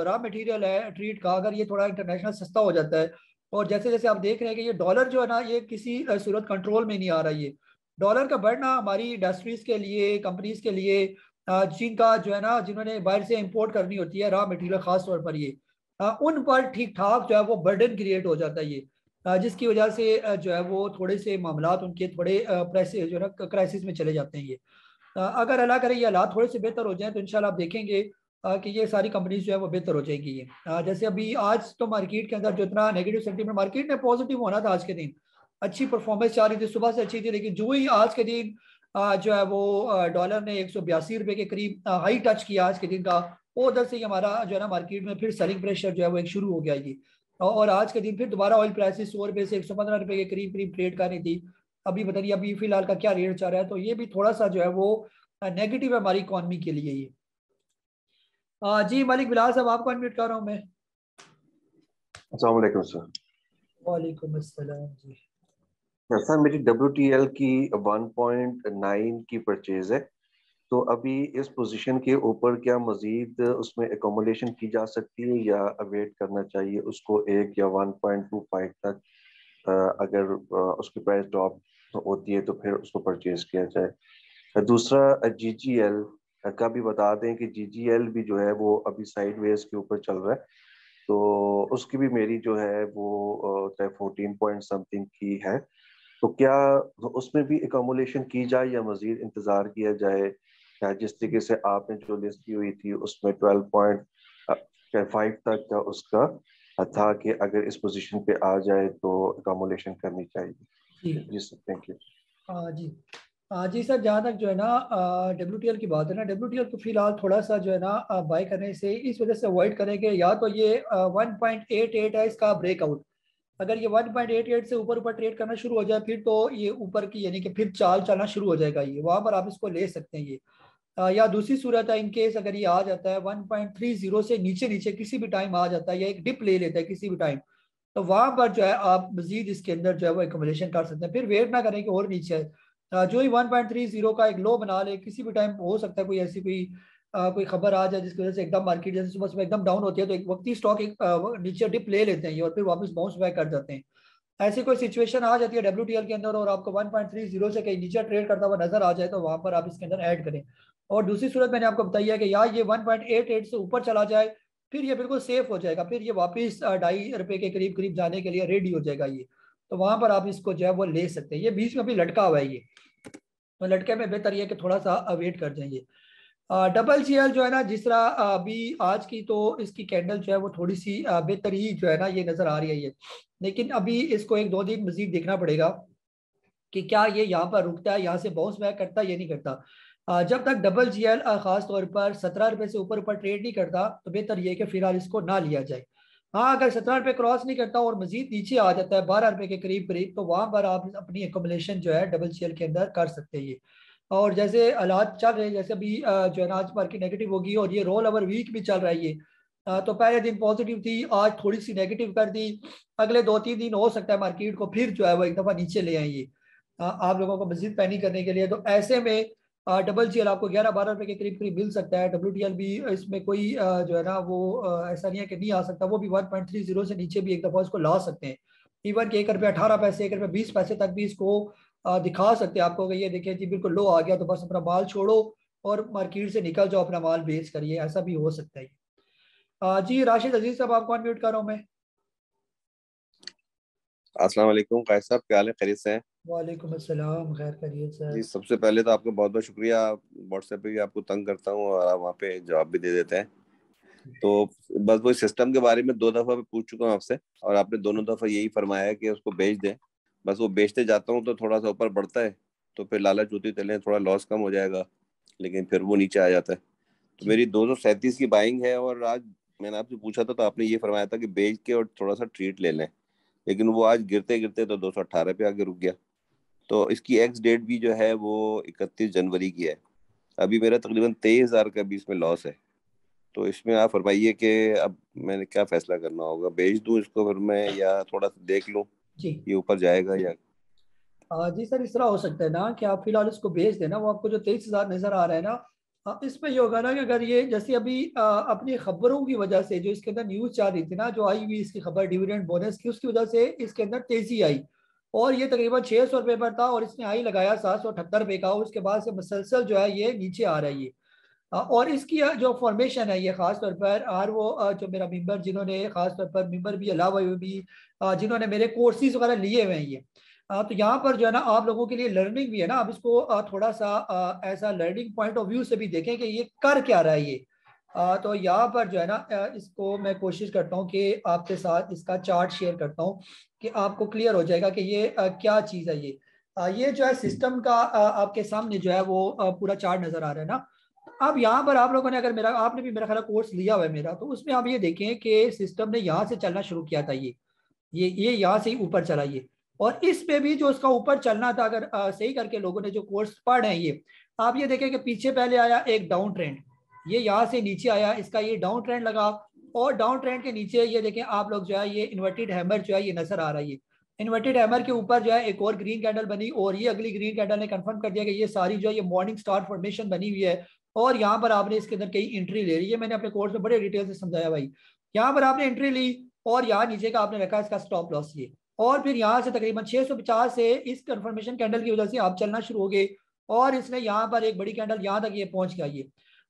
रॉ मटेरियल है ट्रीट का, अगर ये थोड़ा इंटरनेशनल सस्ता हो जाता है, और जैसे जैसे आप देख रहे हैं कि ये डॉलर जो है ना ये किसी सूरत कंट्रोल में नहीं आ रहा ये। डॉलर का बढ़ना हमारी इंडस्ट्रीज के लिए, कंपनीज के लिए, जिनका जो है ना जिन्होंने बाहर से इंपोर्ट करनी होती है रॉ मटेरियल खास तौर पर ये, उन पर ठीक ठाक जो है वो बर्डन क्रिएट हो जाता है ये। जिसकी वजह से जो है वो थोड़े से मामलात उनके थोड़े प्रेस जो है ना क्राइसिस में चले जाते हैं ये। अगर अल्लाह करे ये हालात थोड़े से बेहतर हो जाए तो इंशाल्लाह आप देखेंगे कि ये सारी कंपनीज जो है वो बेहतर हो जाएगी ये। जैसे अभी आज तो मार्केट के अंदर जो इतना नेगेटिव सेंटीमेंट, मार्केट में पॉजिटिव होना था आज के दिन, अच्छी परफॉर्मेंस चाह रही थी, सुबह से अच्छी थी, लेकिन जो ही आज के दिन जो है वो डॉलर ने 182 रुपए के करीब हाई टच किया आज के दिन का, वो उधर से ही हमारा जो है ना मार्केट में फिर सेलिंग प्रेशर जो है वो एक शुरू हो गया ये। और आज के दिन फिर दोबारा ऑयल प्राइसेस 100 रुपए से 115 रुपए के करीब करीब ट्रेड कर रही थी। अभी बताइए अभी फिलहाल का क्या रेट चल रहा है, तो ये भी थोड़ा सा जो है वो नेगेटिव है हमारी इकॉनमी के लिए ये। जी मलिक बिलाल साहब आपको अनम्यूट कर रहा हूँ मैं। अस्सलाम वालेकुम सर। वालेकुम अस्सलाम जी। सर मेरी WTL की 1.9 की परचेज है, तो अभी इस पोजीशन के ऊपर क्या मजीद उसमें एकोमोडेशन की जा सकती है या अवेट करना चाहिए उसको 1 या 1.25 तक? अगर उसकी प्राइस ड्रॉप होती है तो फिर उसको परचेज किया जाए। दूसरा GGL का भी बता दें कि GGL भी जो है वो अभी साइडवेज के ऊपर चल रहा है, तो उसकी भी मेरी जो है वो 14 पॉइंट समथिंग की है, तो क्या उसमें भी एकोमोडेशन की जाए या मजीद इंतजार किया जाए? या जिस तरीके से आपने जो लिस्ट की हुई थी उसमें 12.5 तक का उसका था कि अगर इस पोजीशन पे आ जाए तो एकोमोडेशन करनी चाहिए। जी सर, थैंक यू। जी जी सर, जहाँ तक जो है ना WTL की बात है ना, WTL को फिलहाल थोड़ा सा जो है ना बाय करने से इस वजह से अवॉइड करेंगे, या तो ये 1.88 है इसका ब्रेकआउट। अगर ये 1.88 से ऊपर ऊपर ट्रेड करना शुरू हो जाए फिर तो ये ऊपर की यानी कि फिर चाल चलना शुरू हो जाएगा ये, वहां पर आप इसको ले सकते हैं ये। या दूसरी सूरत है, इनकेस अगर ये आ जाता है 1.30 से नीचे नीचे किसी भी टाइम आ जाता है या एक डिप ले लेता है किसी भी टाइम, तो वहां पर जो है आप मजीद इसके अंदर जो है वो एकोमोडेशन कर सकते हैं, फिर वेट ना करें कि और नीचे है। जो ही 1.30 का एक लो बना ले किसी भी टाइम, हो सकता है कोई ऐसी कोई खबर आ जाए जिसकी वजह से एकदम मार्केट जैसे सुबह सुबह एकदम डाउन होती है तो एक वक्ती स्टॉक एक नीचे डिप ले लेते हैं ये और फिर वापस बाउंस बैक कर जाते हैं। ऐसी कोई सिचुएशन आ जाती है WTL के अंदर और आपको 1.30 से कहीं नीचे ट्रेड करता हुआ नजर आ जाए तो वहां पर आप इसके अंदर ऐड करें। और दूसरी सूरत मैंने आपको बताई है कि यार ये 1.88 से ऊपर चला जाए फिर ये बिल्कुल सेफ हो जाएगा, फिर ये वापस 2.5 रुपए के करीब करीब जाने के लिए रेडी हो जाएगा ये। तो वहां पर आप इसको जो है वो ले सकते हैं, ये बीच में भी लटका हुआ है ये, तो लटके में बेहतर ये कि थोड़ा सा वेट कर जाइए। WGL जो है ना जिस तरह अभी आज की तो इसकी कैंडल जो है वो थोड़ी सी बेहतर ही जो है ना ये नजर आ रही है ये, लेकिन अभी इसको एक दो दिन मजीद देखना पड़ेगा कि क्या ये यहाँ पर रुकता है, यहाँ से बाउंस बैक करता है ये नहीं करता। जब तक WGL खास तौर पर 17 रुपए से ऊपर ऊपर ट्रेड नहीं करता तो बेहतर ये कि फिलहाल इसको ना लिया जाए। हाँ अगर 17 रुपए क्रॉस नहीं करता और मजीद नीचे आ जाता है 12 रुपए के करीब करीब, तो वहां पर आप अपनी एकोमोडेशन जो है WGL के अंदर कर सकते हैं ये। और जैसे हालात चल रहे हैं, जैसे अभी जो है ना आज मार्केट नेगेटिव होगी और ये रोल ओवर वीक भी चल रहा है ये। तो पहले दिन पॉजिटिव थी, आज थोड़ी सी नेगेटिव कर दी, अगले 2-3 दिन हो सकता है मार्केट को फिर जो है वो एक दफा नीचे ले आएंगे आप लोगों को मजीद पैनिक करने के लिए। तो ऐसे में WGL आपको 11-12 रुपए के करीब करीब मिल सकता है। WTL भी इसमें कोई जो है ना वो ऐसा नहीं है कि नहीं आ सकता, वो भी 1.30 से नीचे भी एक दफा इसको ला सकते हैं। इवन कि 1 रुपये 18 पैसे 1 रुपये 20 पैसे तक भी इसको दिखा सकते हैं आपको कि ये देखिए जी बिल्कुल लो आ गया तो बस अपना माल छोड़ो और मार्केट से निकल जाओ, अपना माल बेच करिए, ऐसा भी हो सकता है। जी राशिद अजीज साहब आपको अनम्यूट कर रहा हूँ मैं। अस्सलाम वालेकुम कैफ साहब, क्या हाल है, खैरियत से हैं? वालेकुम अस्सलाम, खैर खैरियत सर। जी सबसे पहले तो आपका बहुत बहुत शुक्रिया। व्हाट्सएप पे भी आपको तंग करता हूँ और आप वहाँ पे जवाब भी दे देते हैं। तो बस वो सिस्टम के बारे में 2 दफा मैं पूछ चुका हूँ आपसे और आपने दोनों दफा यही फरमाया है कि उसको भेज दें। बस वो बेचते जाता हूँ तो थोड़ा सा ऊपर बढ़ता है, तो फिर लालच होती है चले थोड़ा लॉस कम हो जाएगा, लेकिन फिर वो नीचे आ जाता है। तो मेरी 237 की बाइंग है, और आज मैंने आपसे पूछा था तो आपने ये फरमाया था कि बेच के और थोड़ा सा ट्रीट ले लें, लेकिन वो आज गिरते गिरते तो 218 पे आके रुक गया। तो इसकी एक्स डेट भी जो है वो 31 जनवरी की है। अभी मेरा तकरीबन 23,000 का भी इसमें लॉस है। तो इसमें आप फरमाइए कि अब मैंने क्या फैसला करना होगा, बेच दूं इसको फिर मैं, या थोड़ा सा देख लूं जी ये ऊपर जाएगा या। जी सर, इस तरह हो सकता है ना कि आप फिलहाल इसको भेज देना, वो आपको जो 23,000 नजर आ रहा है ना, इसमें ये होगा ना कि अगर ये जैसे अभी अपनी खबरों की वजह से जो इसके अंदर न्यूज चल रही थी ना, जो आई हुई इसकी खबर डिविडेंड बोनस की, उसकी वजह से इसके अंदर तेजी आई, और ये तकरीबन 600 रुपये पर था और इसने हाई लगाया 778 रुपये का, और उसके बाद से मुसलसल जो है ये नीचे आ रहा है ये। और इसकी जो फॉर्मेशन है ये खास तौर पर, और वो जो मेरा मेंबर जिन्होंने खास तौर पर मेंबर भी अलावा भी जिन्होंने मेरे कोर्सेज वगैरह लिए हुए हैं ये, तो यहाँ पर जो है ना आप लोगों के लिए लर्निंग भी है ना। अब इसको थोड़ा सा ऐसा लर्निंग पॉइंट ऑफ व्यू से भी देखें कि ये कर क्या रहा है ये। तो यहाँ पर जो है ना इसको मैं कोशिश करता हूँ कि आपके साथ इसका चार्ट शेयर करता हूँ कि आपको क्लियर हो जाएगा कि ये क्या चीज़ है ये। ये जो है सिस्टम का आपके सामने जो है वो पूरा चार्ट नजर आ रहा है ना। अब यहाँ पर आप लोगों ने, अगर मेरा आपने भी मेरा ख्याल कोर्स लिया हुआ है मेरा, तो उसमें आप ये देखें कि सिस्टम ने यहाँ से चलना शुरू किया था ये यहाँ से ही ऊपर चला ये, और इस पे भी जो उसका ऊपर चलना था, अगर सही करके लोगों ने जो कोर्स पढ़ है ये, आप ये देखें कि पीछे पहले आया एक डाउन ट्रेंड, ये यहाँ से नीचे आया, इसका ये डाउन ट्रेंड लगा, और डाउन ट्रेंड के नीचे ये देखें आप लोग जो है ये इन्वर्टेड हैमर जो है ये नजर आ रहा है। ये इन्वर्टेड हैमर के ऊपर जो है एक और ग्रीन कैंडल बनी, और ये अगली ग्रीन कैंडल ने कंफर्म कर दिया कि ये सारी जो है ये मॉर्निंग स्टार फॉर्मेशन बनी हुई है। और यहाँ पर आपने इसके अंदर कई एंट्री ले रही है, मैंने अपने कोर्स में बड़े डिटेल से समझाया भाई। यहाँ पर आपने एंट्री ली, और यहाँ नीचे का आपने रखा इसका स्टॉप लॉस ये, और फिर यहाँ से तकरीबन 650 से इस कंफर्मेशन कैंडल की वजह से आप चलना शुरू हो गए, और इसने यहाँ पर एक बड़ी कैंडल यहाँ तक ये पहुंच गया ये।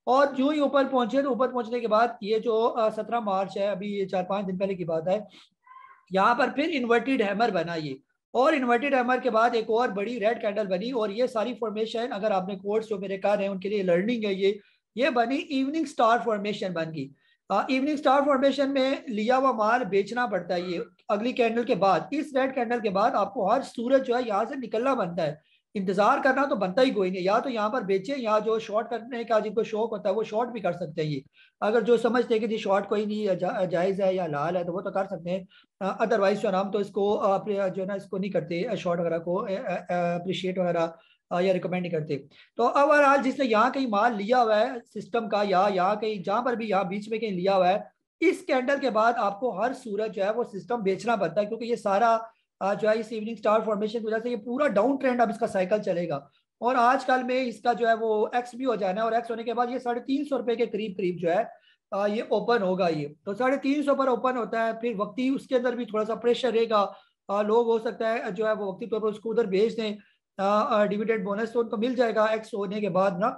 और जो ही ऊपर पहुंचे, तो ऊपर पहुंचने के बाद ये जो 17 मार्च है, अभी ये 4-5 दिन पहले की बात है, यहाँ पर फिर इन्वर्टेड हैमर बना ये, और इन्वर्टेड हैमर के बाद एक और बड़ी रेड कैंडल बनी, और ये सारी फॉर्मेशन अगर आपने कोर्स जो मेरे कर रहे हैं उनके लिए लर्निंग है ये बनी इवनिंग स्टार फॉर्मेशन बन गई। इवनिंग स्टार फॉर्मेशन में लिया हुआ माल बेचना पड़ता है ये अगली कैंडल के बाद, इस रेड कैंडल के बाद आपको हर सूरज जो है यहाँ से निकलना बनता है, इंतजार करना तो बनता ही कोई नहीं, या तो यहाँ पर बेचे, या जो शॉर्ट करने का जिनको शौक होता है वो शॉर्ट भी कर सकते हैं ये, अगर जो समझते हैं कि जी शॉर्ट कोई नहीं जायज़ है या लाल है तो वो तो कर सकते हैं। अदरवाइज जो नाम तो इसको जो है ना इसको नहीं करते, शॉर्ट वगैरह को अप्रिशिएट वगैरह या रिकमेंड नहीं करते। तो ओवरऑल जिसने यहाँ कहीं माल लिया हुआ है सिस्टम का, या यहाँ कहीं जहाँ पर भी यहाँ बीच में कहीं लिया हुआ है, इस कैंडल के बाद आपको हर सूरज जो है वो सिस्टम बेचना पड़ता है, क्योंकि ये सारा जो है इस इवनिंग स्टार फॉर्मेशन की वजह से ये पूरा डाउन ट्रेंड अब इसका साइकिल चलेगा, और आजकल में इसका जो है वो एक्स भी हो जाना है, और एक्स होने के बाद ये 350 रुपये के करीब करीब जो है ये ओपन होगा ये। तो 350 पर ओपन होता है, फिर वक्ती उसके अंदर भी थोड़ा सा प्रेशर रहेगा, लोग हो सकता है जो है वो वक्ती तौर पर उसको उधर भेज दें, डिविडेंड बोनस तो उनको मिल जाएगा एक्स होने के बाद ना,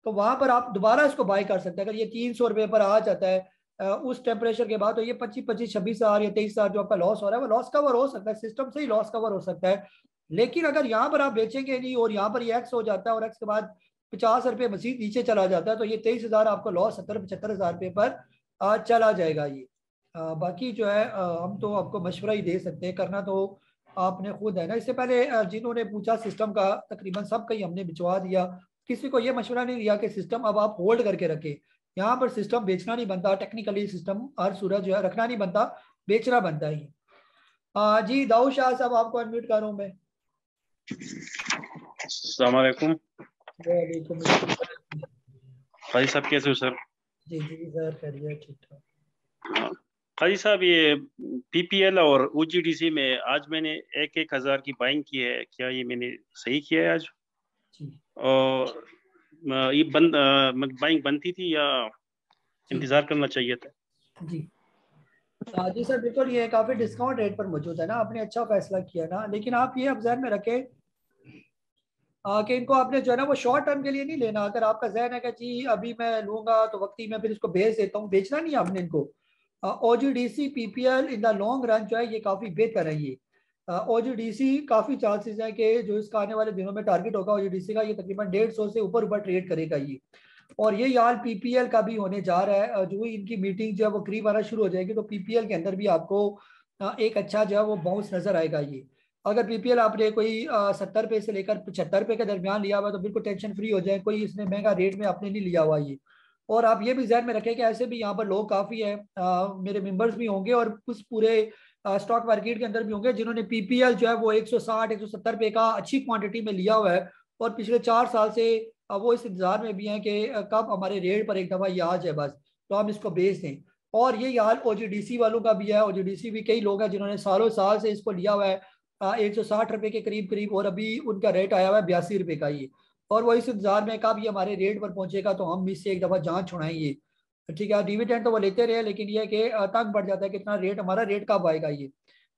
तो वहां पर आप दोबारा इसको बाय कर सकते हैं। अगर ये 300 रुपये पर आ जाता है उस टेम्परेचर के बाद, तो ये 25,000 या 23,000 जो आपका लॉस हो रहा है वो लॉस कवर हो सकता है, सिस्टम से ही लॉस कवर हो सकता है। लेकिन अगर यहाँ पर आप बेचेंगे नहीं और यहाँ पर ये एक्स हो जाता है और एक्स के बाद 50 रुपये मजीद नीचे चला जाता है, तो ये 23,000 आपको लॉस 70-75,000 रुपये पर चला जाएगा ये। बाकी जो है हम तो आपको मशवरा ही दे सकते हैं, करना तो आपने खुद है ना। इससे पहले जिन्होंने पूछा सिस्टम का, तकरीबन सब का ही हमने भिजवा दिया, किसी को ये मशवरा नहीं दिया कि सिस्टम अब आप होल्ड करके रखें। यहाँ पर सिस्टम बेचना नहीं बनता, टेक्निकली सिस्टम हर सूरज जो है रखना नहीं बनता, बेचना बनता है। जी दाऊद शाह साहब आपको अनम्यूट कर रहा हूँ मैं। अस्सलाम वालेकुम। वालेकुम काजी साहब कैसे हो सर? जी सर करिए ठीक ठाक। काजी साहब ये पीपीएल और ओजीडीसी में आज मैंने 1,000 की बाइंग की है, क्या ये मैंने सही किया है आज? जी और ये बाइंग बनती थी या इंतजार करना चाहिए था? जी जी सर बिल्कुल, ये काफी डिस्काउंट रेट पर मौजूद है ना, आपने अच्छा फैसला किया ना। लेकिन आप ये अब जहन में रखें कि इनको आपने जो है ना वो शॉर्ट टर्म के लिए नहीं लेना। अगर आपका जहन है कि जी अभी मैं लूंगा तो वक्ती में फिर इसको बेच देता हूँ, बेचना नहीं आपने इनको। OGDC PPL in the long run जो है ये काफी बेहतर है ये। ओजीडीसी काफी चांसेस है कि जो इसका आने वाले दिनों में टारगेट होगा ओजीडीसी का, ये तकरीबन 150 से ऊपर ट्रेड करेगा ये। और ये हाल पीपीएल का भी होने जा रहा है, जो ही इनकी मीटिंग जो है वो करीब आना शुरू हो जाएगी तो पीपीएल के अंदर भी आपको एक अच्छा जो है वो बाउंस नजर आएगा ये। अगर पीपीएल आपने कोई 70 रुपये से लेकर 75 रुपये के दरमियान लिया हुआ तो बिल्कुल टेंशन फ्री हो जाए, कोई इसने महंगा रेट में आपने नहीं लिया हुआ ये। और आप ये भी ध्यान में रखें कि ऐसे भी यहाँ पर लोग काफ़ी हैं, मेरे मेंबर्स भी होंगे और उस पूरे स्टॉक मार्केट के अंदर भी होंगे जिन्होंने पीपीएल जो है वो 160 170 रुपये का अच्छी क्वांटिटी में लिया हुआ है, और पिछले 4 साल से वो इस इंतजार में भी हैं कि कब हमारे रेट पर एक दफ़ा ये आ जाए बस तो हम इसको बेच दें। और ये हाल ओजीडीसी वालों का भी है। ओजीडीसी भी कई लोग हैं जिन्होंने सालों साल से इसको लिया हुआ है 160 रुपये के करीब करीब, और अभी उनका रेट आया हुआ है 82 रुपये का ये, और वो इस इंतजार में कब ये हमारे रेट पर पहुंचेगा तो हम इससे एक दफ़ा जान छुड़ाएंगे। ठीक है, डिविडेंड तो वो लेते रहे, लेकिन ये कि तंग बढ़ जाता है कितना रेट, हमारा रेट कब आएगा ये।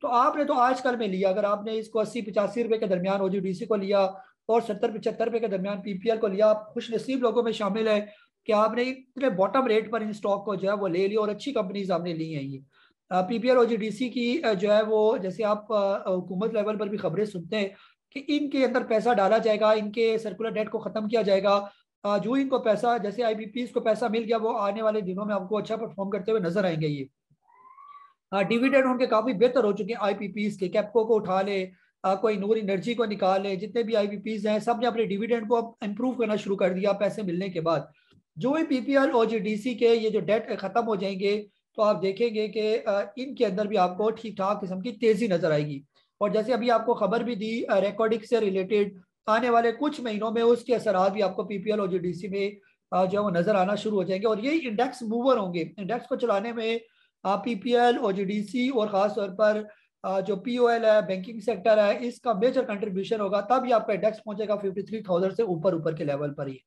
तो आपने तो आजकल में लिया, अगर आपने इसको 80-85 रुपये के दरमियान ओजीडीसी को लिया और 70-75 रुपये के दरमियान पीपीएल को लिया, आप खुश नसीब लोगों में शामिल है कि आपने इतने बॉटम रेट पर इन स्टॉक को जो है वो ले लिया और अच्छी कंपनीज आपने ली हैं ये। पीपीएल ओजीडीसी की जो है वो, जैसे आप हुकूमत लेवल पर भी खबरें सुनते हैं कि इनके अंदर पैसा डाला जाएगा, इनके सर्कुलर डेट को ख़त्म किया जाएगा। जो इनको पैसा, जैसे आईबीपीज को पैसा मिल गया, वो आने वाले दिनों में आपको अच्छा परफॉर्म करते हुए नजर आएंगे ये। डिविडेंड उनके काफ़ी बेहतर हो चुके हैं आईपीपीज के, कैपको को उठा ले, कोई नूर एनर्जी को निकाल ले, जितने भी आईपीपीज हैं सब ने अपने डिविडेंड को अब इम्प्रूव करना शुरू कर दिया पैसे मिलने के बाद। जो ही पीपीएल ओजीडीसी के ये जो डेट खत्म हो जाएंगे तो आप देखेंगे कि इनके अंदर भी आपको ठीक ठाक किस्म की तेजी नजर आएगी। और जैसे अभी आपको खबर भी दी रिकॉर्डिंग से रिलेटेड, आने वाले कुछ महीनों में उसके असरात भी आपको पीपीएल ओजीडीसी में जो है वो नजर आना शुरू हो जाएंगे, और यही इंडेक्स मूवर होंगे। इंडेक्स को चलाने में पीपीएल ओजीडीसी और खास तौर पर जो पीओएल है, बैंकिंग सेक्टर है, इसका मेजर कंट्रीब्यूशन होगा, तब ही आपका इंडेक्स पहुंचेगा 53,000 से ऊपर ऊपर के लेवल पर ही।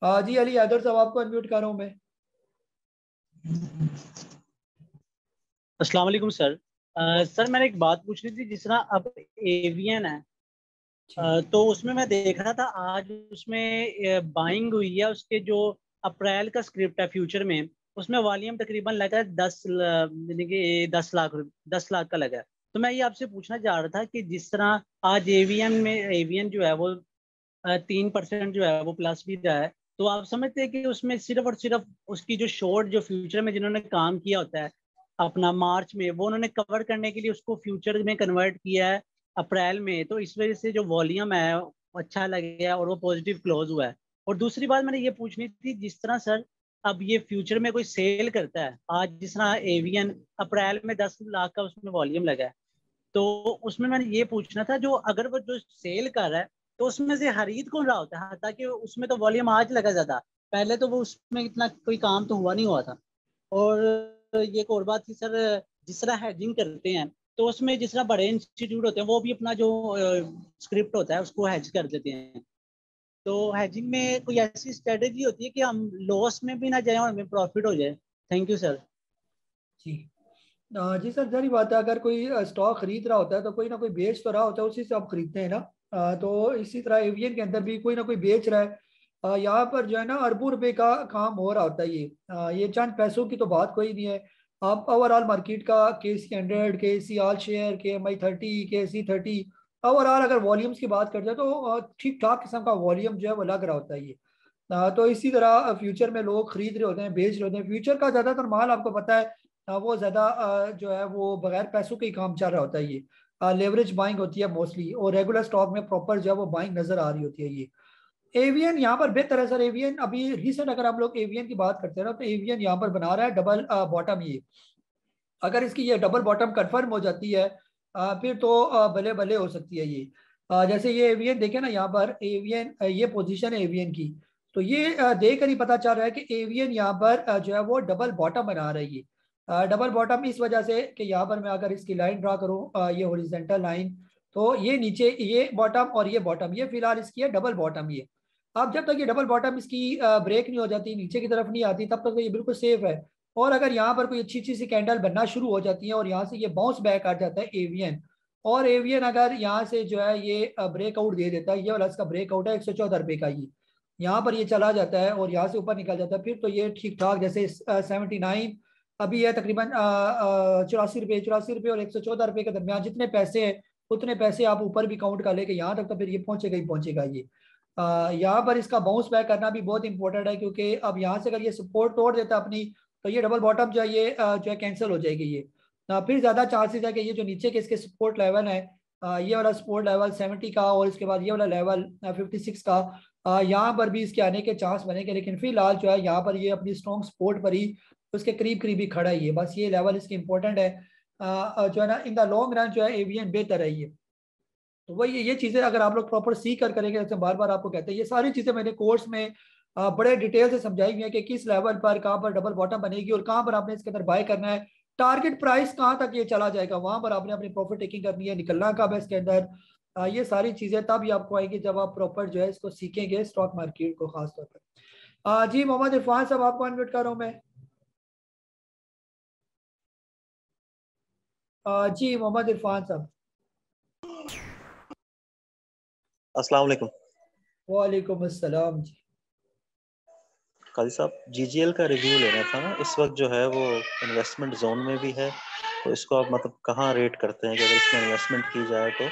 जी अली हैदर साहब, आपको अनम्यूट कर रहा हूं मैं। अस्सलाम वालेकुम सर। सर मैंने एक बात पूछ रही थी, जिस तरह अब एवियन है तो उसमें मैं देख रहा था आज उसमें बाइंग हुई है, उसके जो अप्रैल का स्क्रिप्ट है फ्यूचर में, उसमें वॉल्यूम तकरीबन लगा है 10 लाख का लगा है। तो मैं ये आपसे पूछना चाह रहा था कि जिस तरह आज एवियन जो है वो 3% जो है वो प्लस भी रहा है, तो आप समझते हैं कि उसमें सिर्फ और सिर्फ उसकी जो शॉर्ट जो फ्यूचर में जिन्होंने काम किया होता है अपना मार्च में, वो उन्होंने कवर करने के लिए उसको फ्यूचर में कन्वर्ट किया है अप्रैल में, तो इस वजह से जो वॉल्यूम है अच्छा लग गया और वो पॉजिटिव क्लोज हुआ है। और दूसरी बात मैंने ये पूछनी थी, जिस तरह सर अब ये फ्यूचर में कोई सेल करता है, आज जिस तरह एवियन अप्रैल में 10 लाख का उसमें वॉल्यूम लगा है, तो उसमें मैंने ये पूछना था जो अगर वो जो सेल कर रहा है तो उसमें से खरीद कौन रहा होता है, ताकि उसमें तो वॉल्यूम आज लगा जाता, पहले तो वो उसमें इतना कोई काम तो हुआ नहीं हुआ था। और ये एक और बात थी सर, जिस तरह हेजिंग करते हैं तो उसमें जिस तरह बड़े इंस्टीट्यूट होते हैं वो भी अपना जो स्क्रिप्ट होता है उसको हेज कर देते हैं, तो हेजिंग में कोई ऐसी स्ट्रेटेजी होती है कि हम लॉस में भी ना जाए और हमें प्रॉफिट हो जाए? Thank you sir. जी जी सर, जारी बात है, अगर कोई स्टॉक खरीद रहा होता है तो कोई ना कोई बेच तो रहा होता है, उसी से आप खरीदते हैं ना। तो इसी तरह एवियन के अंदर भी कोई ना कोई बेच रहा है। यहाँ पर जो है ना अरबों रुपए का काम हो रहा होता है ये चंद पैसों की तो बात कोई नहीं है। आप ओवरऑल मार्केट का KC100, KC all share, KMI30, KC30 overall अगर वॉल्यूम्स की बात करते हैं तो ठीक ठाक किस्म का वॉल्यूम जो है वो लग रहा होता है ये। तो इसी तरह फ्यूचर में लोग खरीद रहे होते हैं, बेच रहे होते हैं। फ्यूचर का ज़्यादातर माल आपको पता है वो ज़्यादा जो है वो बगैर पैसों के ही काम चल रहा होता है ये। लेवरेज बाइंग होती है मोस्टली, और रेगुलर स्टॉक में प्रॉपर जो है वो बाइंग नजर आ रही होती है ये। एवियन यहाँ पर बेहतर है सर। एवियन अभी रिसेंट अगर हम लोग एवियन की बात करते हैं ना, तो एवियन यहाँ पर बना रहा है डबल बॉटम ये। अगर इसकी ये डबल बॉटम कंफर्म हो जाती है फिर तो भले भले हो सकती है ये। जैसे ये एवियन देखे ना, यहाँ पर एवियन ये पोजीशन है एवियन की, तो ये देख कर ही पता चल रहा है कि एवियन यहाँ पर जो है वो डबल बॉटम बना रही है। डबल बॉटम इस वजह से कि यहाँ पर मैं अगर इसकी लाइन ड्रा करूँ, ये हॉरिजॉन्टल लाइन, तो ये नीचे ये बॉटम और ये बॉटम, ये फिलहाल इसकी है डबल बॉटम ये। अब जब तक ये डबल बॉटम इसकी ब्रेक नहीं हो जाती, नीचे की तरफ नहीं आती, तब तक तो ये बिल्कुल सेफ है। और अगर यहाँ पर कोई अच्छी अच्छी सी कैंडल बनना शुरू हो जाती है और यहाँ से ये बाउंस बैक आ जाता है एवियन, और एवियन अगर यहाँ से जो है ये ब्रेकआउट दे देता है, ये वाला इसका ब्रेकआउट है 114 रुपये का ये, यहाँ पर ये चला जाता है और यहाँ से ऊपर निकल जाता है, फिर तो ये ठीक ठाक, जैसे 79 अभी है तकरीबन 84 रुपये और 114 रुपये के दरमियान जितने पैसे हैं उतने पैसे आप ऊपर भी काउंट कर लेके यहाँ तक, तो फिर ये पहुंचेगा ही पहुंचेगा ये। यहाँ पर इसका बाउंस बैक करना भी बहुत इंपॉर्टेंट है, क्योंकि अब यहाँ से अगर ये सपोर्ट तोड़ देता है अपनी, तो ये डबल बॉटम जो है ये जो है कैंसिल हो जाएगी ये। फिर ज़्यादा चांसेस है कि ये जो नीचे के इसके सपोर्ट लेवल है ये वाला सपोर्ट लेवल 70 का और इसके बाद ये वाला लेवल 56 का, यहाँ पर भी इसके आने के चांस बनेंगे, लेकिन फिलहाल जो है यहाँ पर ये अपनी स्ट्रॉन्ग सपोर्ट पर ही उसके करीब करीब ही खड़ा ही है। बस ये लेवल इसकी इंपॉर्टेंट है, जो है ना इन द लॉन्ग रन जो है एवीएन बेहतर है ये। तो वही ये चीज़ें अगर आप लोग प्रॉपर सीख कर करेंगे, जैसे बार बार आपको कहते हैं, ये सारी चीज़ें मैंने कोर्स में बड़े डिटेल से समझाई हुई है कि किस लेवल पर कहाँ पर डबल बॉटम बनेगी और कहाँ पर आपने इसके अंदर बाय करना है, टारगेट प्राइस कहाँ तक ये चला जाएगा, वहां पर आपने अपनी प्रॉफिट टेकिंग करनी है, निकलना कब है इसके अंदर। ये सारी चीजें तब ही आपको आएगी जब आप प्रॉपर जो है इसको सीखेंगे स्टॉक मार्केट को खास तौर पर। जी मोहम्मद इरफान साहब आपको अनम्यूट कर रहा हूँ मैं। जी मोहम्मद इरफान साहब। अस्सलाम वालेकुम। वालेकुम अस्सलाम जी। काजी साहब, जीजीएल का रिव्यू लेना था ना, इस वक्त जो है वो इन्वेस्टमेंट जोन में भी है, तो इसको आप मतलब कहाँ रेट करते हैं कि अगर इसमें इन्वेस्टमेंट की जाए तो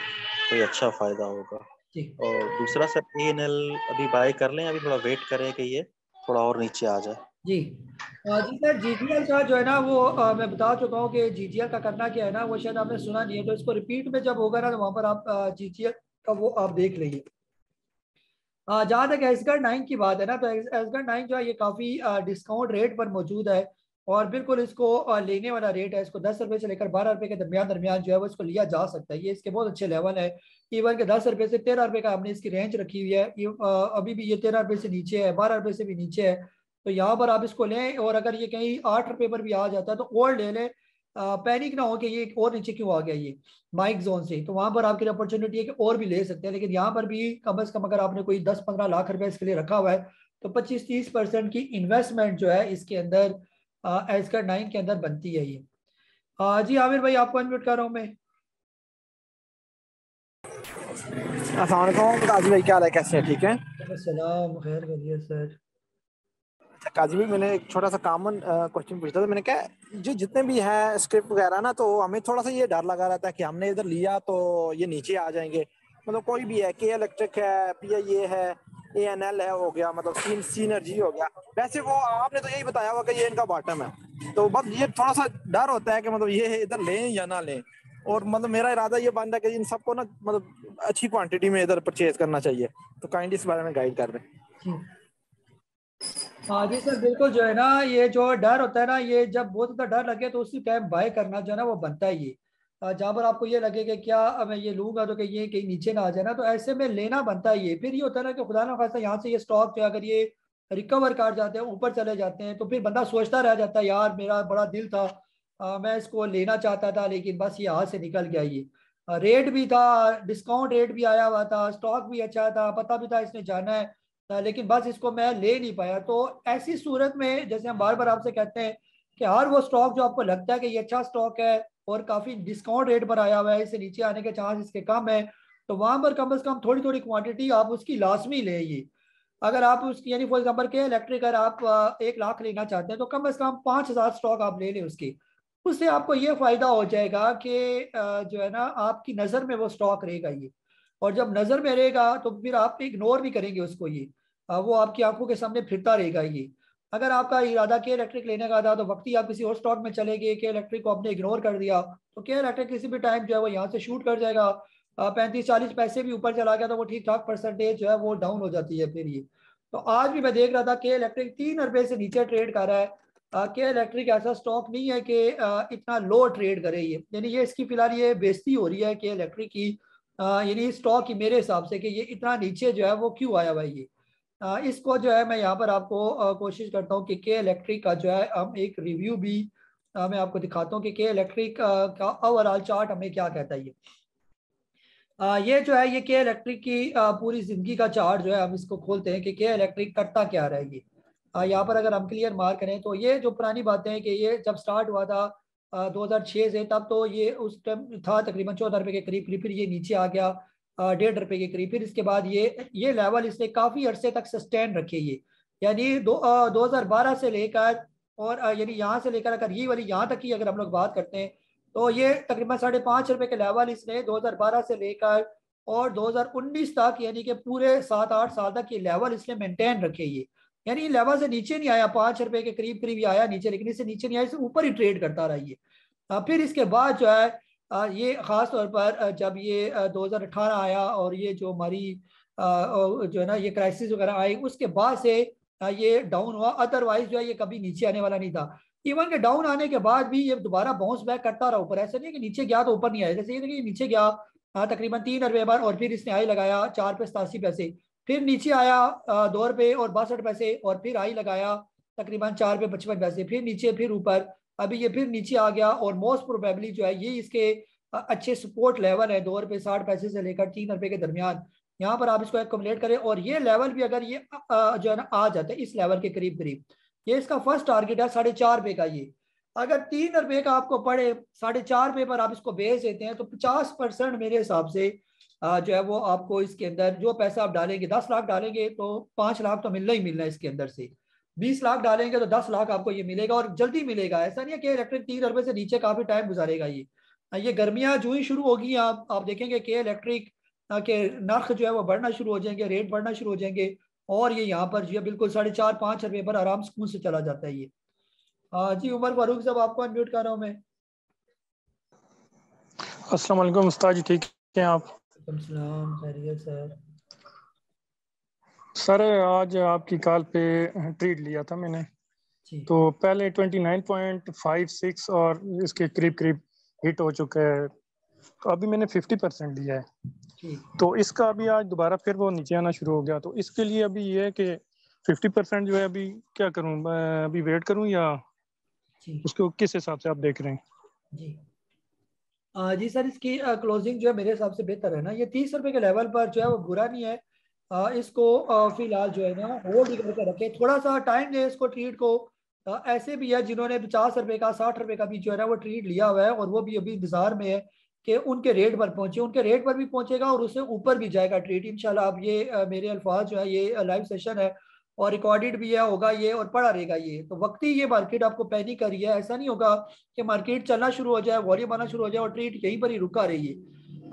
कोई अच्छा फायदा होगा? और दूसरा सर एएनएल अभी बाय कर लें, अभी थोड़ा वेट करें कि ये थोड़ा और नीचे आ जाए? जी जी सर, जीजीएल का जो है ना वो मैं बता चुका हूँ कि जीजीएल का करना क्या है ना, वो शायद आपने सुना नहीं है, तो इसको रिपीट में जब होगा ना तो वहाँ पर आप जीजीएल का वो आप देख लीजिए। जहाँ तक एसगर 9 की बात है ना, तो एसगर 9 जो है ये काफ़ी डिस्काउंट रेट पर मौजूद है और बिल्कुल इसको लेने वाला रेट है, इसको 10 रुपये से लेकर 12 रुपये के दरमियान जो है वो इसको लिया जा सकता है। ये इसके बहुत अच्छे लेवल है, इवन के 10 रुपये से 13 रुपये का हमने इसकी रेंज रखी हुई है। अभी भी ये 13 रुपये से नीचे है, 12 रुपये से भी नीचे है, तो यहाँ पर आप इसको लें। और अगर ये कहीं 8 रुपये पर भी आ जाता है तो और ले लें, पैनिक ना हो कि ये और नीचे क्यों आ गया ये माइक जोन से, तो वहां पर आपकी अपॉर्चुनिटी है कि और भी ले सकते हैं। लेकिन यहाँ पर भी कम से कम अगर आपने कोई 10-15 लाख रुपए इसके लिए रखा हुआ है तो 25-30% की इन्वेस्टमेंट जो है इसके अंदर एसकर 9 के अंदर बनती है ये। जी आमिर भाई आपको अनम्यूट कर रहा हूँ मैं। अस्सलाम वालेकुम काजी भाई, क्या हाल है, कैसे हैं? ठीक है, सलाम, खैर करिए सर। अच्छा काजी भाई, मैंने एक छोटा सा कॉमन क्वेश्चन पूछा था। मैंने कहा जो जितने भी है स्क्रिप्ट वगैरह ना, तो हमें थोड़ा सा ये डर लगा रहता है कि हमने इधर लिया तो ये नीचे आ जाएंगे। मतलब कोई भी है, के इलेक्ट्रिक है, पीआईए है, एएनएल है, हो गया मतलब सीनर्जी हो गया। वैसे वो आपने तो यही बताया हुआ कि ये इनका बॉटम है, तो बस ये थोड़ा सा डर होता है कि मतलब ये इधर लें या ना लें। और मतलब मेरा इरादा ये बन है कि इन सबको ना मतलब अच्छी क्वांटिटी में इधर परचेज करना चाहिए, तो काइंडली इस बारे में गाइड कर दें। हाँ जी सर, बिल्कुल जो है ना ये जो डर होता है ना, ये जब बहुत ज़्यादा डर लगे तो उसी टाइम बाय करना जो है ना वो बनता है ये। जहाँ पर आपको ये लगे कि क्या मैं ये लूंगा तो कि ये कहीं नीचे ना आ जाए ना, तो ऐसे में लेना बनता है ये। फिर ये होता है ना कि खुदा ना खास्ता यहाँ से ये स्टॉक जो अगर ये रिकवर कर जाते हैं, ऊपर चले जाते हैं, तो फिर बंदा सोचता रह जाता है यार मेरा बड़ा दिल था, मैं इसको लेना चाहता था लेकिन बस ये हाथ से निकल गया। ये रेट भी था, डिस्काउंट रेट भी आया हुआ था, स्टॉक भी अच्छा था, पता भी था इसने जाना है, लेकिन बस इसको मैं ले नहीं पाया। तो ऐसी सूरत में जैसे हम बार बार आपसे कहते हैं कि हर वो स्टॉक जो आपको लगता है कि ये अच्छा स्टॉक है और काफ़ी डिस्काउंट रेट पर आया हुआ है, इससे नीचे आने के चांस इसके कम है, तो वहां पर कम से कम थोड़ी थोड़ी क्वांटिटी आप उसकी लाजमी ले। ये अगर आप उसकी यानी फॉर एग्जाम्पल के इलेक्ट्रिक अगर आप 1 लाख लेना चाहते हैं तो कम से कम 5,000 स्टॉक आप ले लें उसकी। उससे आपको ये फायदा हो जाएगा कि जो है ना आपकी नज़र में वो स्टॉक रहेगा ये, और जब नज़र में रहेगा तो फिर आप इग्नोर नहीं करेंगे उसको, ये वो आपकी आंखों के सामने फिरता रहेगा ये। अगर आपका इरादा के इलेक्ट्रिक लेने का था तो वक्ती आप किसी और स्टॉक में चले गए, के इलेक्ट्रिक को आपने इग्नोर कर दिया, तो के इलेक्ट्रिक किसी भी टाइम जो है वो यहाँ से शूट कर जाएगा। 35-40 पैसे भी ऊपर चला गया तो वो ठीक ठाक परसेंटेज जो है वो डाउन हो जाती है फिर ये। तो आज भी मैं देख रहा था के इलेक्ट्रिक 3 रुपये से नीचे ट्रेड कर रहा है। के इलेक्ट्रिक ऐसा स्टॉक नहीं है कि इतना लो ट्रेड करे ये, यानी ये इसकी फिलहाल ये बेइज्जती हो रही है के इलेक्ट्रिक की, यानी स्टॉक की मेरे हिसाब से कि ये इतना नीचे जो है वो क्यों आया हुआ है ये। इसको जो है मैं यहाँ पर आपको कोशिश करता हूँ कि के इलेक्ट्रिक का जो है हम एक रिव्यू भी मैं आपको दिखाता हूँ कि के इलेक्ट्रिक का ओवरऑल चार्ट हमें क्या कहता है ये। ये जो है ये के इलेक्ट्रिक की पूरी जिंदगी का चार्ट जो है हम इसको खोलते हैं कि के इलेक्ट्रिक करता क्या रहा है ये। यहाँ पर अगर हम क्लियर मार्क करें तो ये जो पुरानी बातें हैं कि ये जब स्टार्ट हुआ था 2006 से, तब तो ये उस टाइम था तकरीबन 14 रुपये के करीब, फिर ये नीचे आ गया 1.5 रुपये के करीब, फिर इसके बाद ये लेवल इसने काफ़ी अरसे तक सस्टेन रखे ये, यानी 2012 से लेकर और यानी यहाँ से लेकर अगर ये वाली यहाँ तक की अगर हम लोग बात करते हैं तो ये तकरीबन 5.5 रुपये के लेवल इसने 2012 से लेकर और 2019 तक यानी कि पूरे 7-8 साल तक ये लेवल इसने मेंटेन रखे ये, यानी लेवल से नीचे नहीं आया, 5 रुपये के करीब ही आया नीचे, लेकिन इससे नीचे नहीं आया, इससे ऊपर ही ट्रेड करता रहा ये। फिर इसके बाद जो है ये ख़ास तौर पर जब ये 2018 आया और ये जो हमारी जो है ना ये क्राइसिस वगैरह आई, उसके बाद से ये डाउन हुआ। अदरवाइज जो है ये कभी नीचे आने वाला नहीं था। इवन के डाउन आने के बाद भी ये दोबारा बाउंस बैक करता रहा ऊपर, ऐसा नहीं है कि नीचे गया तो ऊपर नहीं आया। जैसे ये देखिए नीचे गया तकरीबन 3 रुपये पर, और फिर इसने हाई लगाया 4 रुपये 87 पैसे, फिर नीचे आया 2 रुपये और 62 पैसे, और फिर हाई लगाया तकरीबन 4 रुपये 55 पैसे, फिर नीचे फिर ऊपर, अभी ये फिर नीचे आ गया। और मोस्ट प्रोबेबली जो है ये इसके अच्छे सपोर्ट लेवल है 2 रुपये 60 पैसे से लेकर 3 रुपये के दरमियान। यहाँ पर आप इसको एक्युमुलेट करें, और ये लेवल भी अगर ये जो है ना आ जाता है इस लेवल के करीब करीब, ये इसका फर्स्ट टारगेट है 4.5 रुपये का। ये अगर 3 रुपये का आपको पड़े 4.5 रुपये पर आप इसको बेच देते हैं तो 50% मेरे हिसाब से जो है वो आपको इसके अंदर जो पैसा आप डालेंगे, 10 लाख डालेंगे तो 5 लाख तो मिलना ही मिलना है इसके अंदर से, 20 लाख डालेंगे तो 10 लाख आपको ये मिलेगा, और जल्दी मिलेगा। ऐसा नहीं है कि इलेक्ट्रिक 3 रुपये से नीचे काफी टाइम गुजारेगा। ये गर्मियां जो ही शुरू होगी आप देखेंगे कि इलेक्ट्रिक के नर्ख जो है वो बढ़ना शुरू हो जाएंगे, रेट बढ़ना शुरू हो जाएंगे, और ये यहाँ पर जो है बिल्कुल 4.5-5 रुपये पर आराम सुकून से चला जाता है ये। जी उमर फारूक साहब आपको अनम्यूट कर रहा हूँ मैं। अस्सलाम वालेकुम उस्ताद जी, ठीक हैं आप? सलाम, खैरियत सर। सर आज आपकी कॉल पे ट्रेड लिया था मैंने, तो पहले 29.56 और इसके करीब करीब हिट हो चुका है, तो अभी मैंने 50% लिया है, तो इसका अभी आज दोबारा फिर वो नीचे आना शुरू हो गया। तो इसके लिए अभी ये है कि 50% जो है अभी क्या करूं, अभी वेट करूं या उसको किस हिसाब से आप देख रहे हैं? जी सर, इसकी क्लोजिंग जो है मेरे हिसाब से बेहतर है ना, ये 30 रुपये के लेवल पर जो है वो बुरा नहीं है। इसको फिलहाल जो है ना होल्ड करके रखे, थोड़ा सा टाइम दे इसको ट्रीट को। ऐसे भी है जिन्होंने 50 रुपये का 60 रुपये का भी जो है ना वो ट्रीट लिया हुआ है, और वो भी अभी इंतजार में है कि उनके रेट पर पहुंचे, उनके रेट पर भी पहुंचेगा और उससे ऊपर भी जाएगा ट्रेड इंशाल्लाह। अब ये मेरे अल्फाज जो है ये लाइव सेशन है और रिकॉर्डेड भी है होगा ये, और पड़ा रहेगा ये, तो वक्त ही ये मार्केट आपको पैनिक कर रही है। ऐसा नहीं होगा कि मार्केट चलना शुरू हो जाए, वॉल्यूम आना शुरू हो जाए और ट्रेड यहीं पर ही रुका रही है।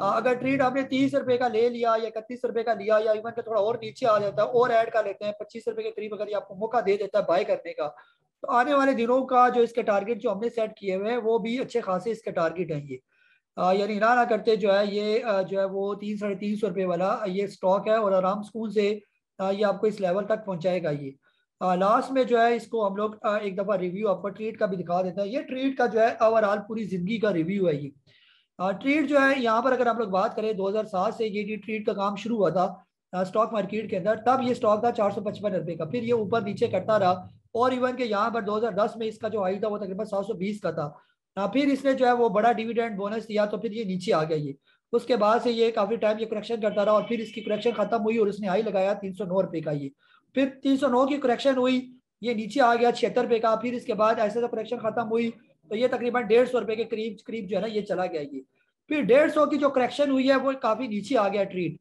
अगर ट्रेड आपने 30 रुपये का ले लिया या 31 रुपये का लिया, या इवन के थोड़ा और नीचे आ जाता है और ऐड कर लेते हैं 25 रुपये के करीब, अगर ये आपको मौका दे देता है बाय करने का, तो आने वाले दिनों का जो इसके टारगेट जो हमने सेट किए हुए हैं वो भी अच्छे खासे इसके टारगेट हैं ये। यानी ना करते जो है ये जो है वो 300-350 रुपये वाला ये स्टॉक है, और आराम सुकून से ये आपको इस लेवल तक पहुंचाएगा ये। लास्ट में जो है इसको हम लोग एक दफ़ा रिव्यू आपको ट्रेड का भी दिखा देते हैं। ये ट्रेड का जो है ओवरऑल पूरी ज़िंदगी का रिव्यू है ये। ट्रेड जो है यहाँ पर अगर आप लोग बात करें 2007 से ये ट्रेड का काम शुरू हुआ था स्टॉक मार्केट के अंदर, तब ये स्टॉक था 455 रुपये का, फिर ये ऊपर नीचे करता रहा, और इवन के यहाँ पर 2010 में इसका जो हाई था वो तकरीबन 720 का था। फिर इसने जो है वो बड़ा डिविडेंड बोनस दिया, तो फिर ये नीचे आ गया ये। उसके बाद से ये काफ़ी टाइम ये करेक्शन करता रहा, और फिर इसकी करेक्शन खत्म हुई और उसने हाई लगाया 309 रुपये का ये। फिर 309 की करेक्शन हुई, ये नीचे आ गया 76 रुपये का। फिर इसके बाद ऐसे तो करेक्शन खत्म हुई तो ये तकरीबन 150 रुपये के करीब करीब जो है ना ये चला गया ये। फिर 150 की जो करेक्शन हुई है वो काफ़ी नीचे आ गया ट्रेड,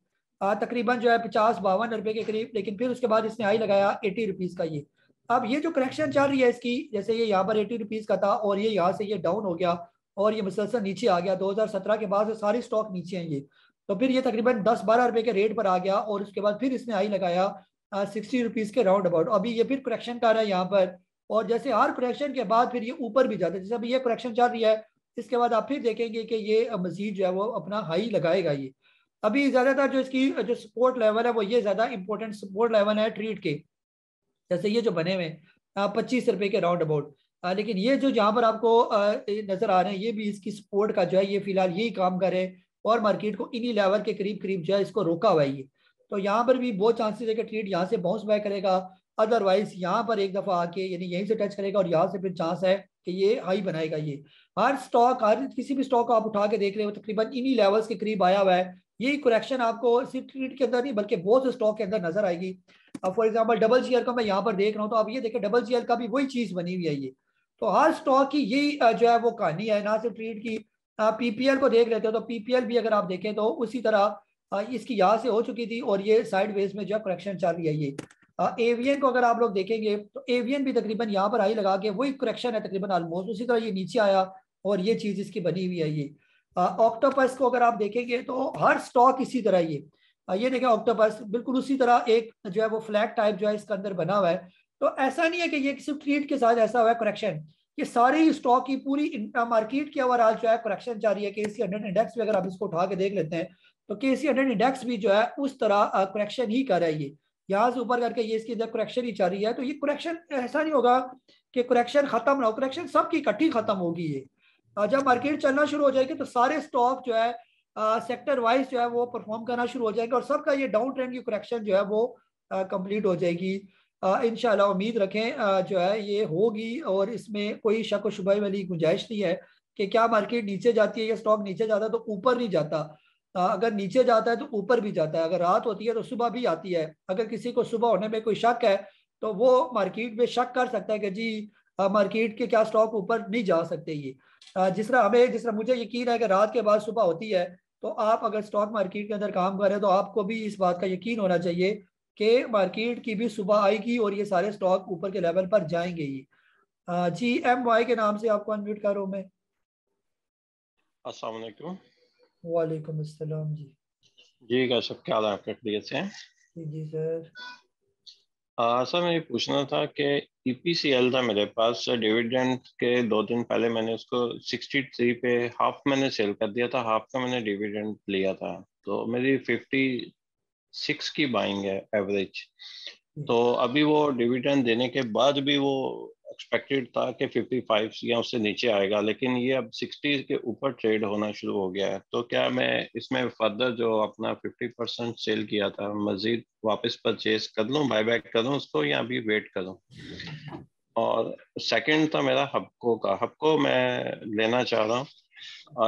तकरीबन जो है 50-52 रुपये के करीब। लेकिन फिर उसके बाद इसने हाई लगाया 80 रुपीज़ का ये। अब ये जो करेक्शन चल रही है इसकी, जैसे ये यहाँ पर 80 रुपीज़ का था और ये यहाँ से ये डाउन हो गया और ये मुसलसल नीचे आ गया। 2017 के बाद से सारी स्टॉक नीचे हैं ये, तो फिर ये तकरीबन 10-12 रुपये के रेट पर आ गया, और उसके बाद फिर इसने हाई लगाया 60 रुपीज़ के राउंड अबाउट। अभी ये फिर करेक्शन कर रहा है यहाँ पर, और जैसे हर करेक्शन के बाद फिर ये ऊपर भी जाता है। जैसे अभी ये करेक्शन चल रही है, इसके बाद आप फिर देखेंगे कि ये मजीद जो है वो अपना हाई लगाएगा ये। अभी ज़्यादातर जो इसकी जो सपोर्ट लेवल है वो ये ज़्यादा इंपॉर्टेंट सपोर्ट लेवल है ट्रेड के, जैसे ये जो बने हुए 25 रुपये के राउंड अबाउट। लेकिन ये जो जहाँ पर आपको नज़र आ रहे हैं ये भी इसकी सपोर्ट का जो है ये फिलहाल यही काम करे, और मार्केट को इन्हीं लेवल के करीब करीब जो है इसको रोका हुआ है ये। तो यहाँ पर भी बहुत चांसेस है कि ट्रेड यहाँ से बाउंस बैक करेगा, अदरवाइज यहाँ पर एक दफ़ा आके यानी यहीं से टच करेगा और यहाँ से फिर चांस है कि ये हाई बनाएगा ये। हर स्टॉक, हर किसी भी स्टॉक को आप उठा के देख रहे हो तकरीबन इन्हीं लेवल्स के करीब आया हुआ है। यही करेक्शन आपको सिर्फ ट्रेड के अंदर नहीं बल्कि बहुत से स्टॉक के अंदर नजर आएगी। अब फॉर एग्जांपल डबल जीएल का मैं यहाँ पर देख रहा हूँ, तो आप ये देखें डबल जीएल का भी वही चीज़ बनी हुई है ये। तो हर स्टॉक की यही जो है वो कहानी है, ना सिर्फ ट्रेड की। पीपीएल को देख लेते हो तो पीपीएल भी अगर आप देखें तो उसी तरह इसकी यहाँ से हो चुकी थी और ये साइड वेज में जो करेक्शन चल रही है ये। एवियन को अगर आप लोग देखेंगे तो एवियन भी तकरीबन यहाँ पर हाई लगा के वही करेक्शन है तकरीबन ऑलमोस्ट, उसी तरह ये नीचे आया और ये चीज़ इसकी बनी हुई है ये। ऑक्टोपस को अगर आप देखेंगे तो हर स्टॉक इसी तरह ये देखें ऑक्टोपस बिल्कुल उसी तरह एक जो है वो फ्लैग टाइप जो है इसके अंदर बना हुआ है। तो ऐसा नहीं है कि ये सिर्फ ट्रेड के साथ ऐसा हुआ है करेक्शन, ये सारी स्टॉक की पूरी मार्केट की ओवरऑल जो है करेक्शन जा रही है। KC 100 इंडेक्स भी अगर आप इसको उठा के देख लेते हैं तो KC 100 इंडेक्स भी जो है उस तरह करेक्शन ही कर रहा है। ये यहाँ से ऊपर करके ये इसकी अंदर करेक्शन ही जा रही है। तो ये करेक्शन ऐसा नहीं होगा कि करेक्शन खत्म ना हो, करेक्शन सबकी इकट्ठी खत्म होगी। ये जब मार्केट चलना शुरू हो जाएगी तो सारे स्टॉक जो है सेक्टर वाइज जो है वो परफॉर्म करना शुरू हो जाएगा और सबका ये डाउन ट्रेंड की करेक्शन जो है वो कंप्लीट हो जाएगी। इंशाल्लाह उम्मीद रखें जो है ये होगी और इसमें कोई शक व शुबह वाली गुंजाइश नहीं है कि क्या मार्केट नीचे जाती है या स्टॉक नीचे जाता है तो ऊपर नहीं जाता। अगर नीचे जाता है तो ऊपर भी जाता है, अगर रात होती है तो सुबह भी आती है। अगर किसी को सुबह होने में कोई शक है तो वो मार्केट में शक कर सकता है कि जी मार्केट के क्या स्टॉक ऊपर नहीं जा सकते। ये जिस तरह मुझे यकीन है कि रात के बाद सुबह होती है, तो आप अगर स्टॉक मार्केट के अंदर काम कर रहे हैं तो आपको भी इस बात का यकीन होना चाहिए कि मार्केट की भी सुबह आएगी और ये सारे स्टॉक ऊपर के लेवल पर जाएंगे। ये GMY के नाम से आपको अनम्यूट कर रहा हूं मैं। अस्सलाम वालेकुम। वालेकुम अस्सलाम जी। जी का सब क्या हाल है आपका, खैरियत से हैं? जी सर। सर मैं ये पूछना था कि EPCL था मेरे पास, डिविडेंड के 2 दिन पहले मैंने उसको 63 पे हाफ मैंने सेल कर दिया था, हाफ का मैंने डिविडेंड लिया था। तो मेरी 56 की बाइंग है एवरेज। तो अभी वो डिविडेंड देने के बाद भी वो एक्सपेक्टेड था कि 55 या उससे नीचे आएगा, लेकिन ये अब 60 के ऊपर ट्रेड होना शुरू हो गया है। तो क्या मैं इसमें फर्दर जो अपना 50% सेल किया था मजीद वापस परचेज कर लूँ, बायबैक करूँ उसको, या अभी वेट करूँ? और सेकंड था मेरा हबको का। हबको मैं लेना चाह रहा हूँ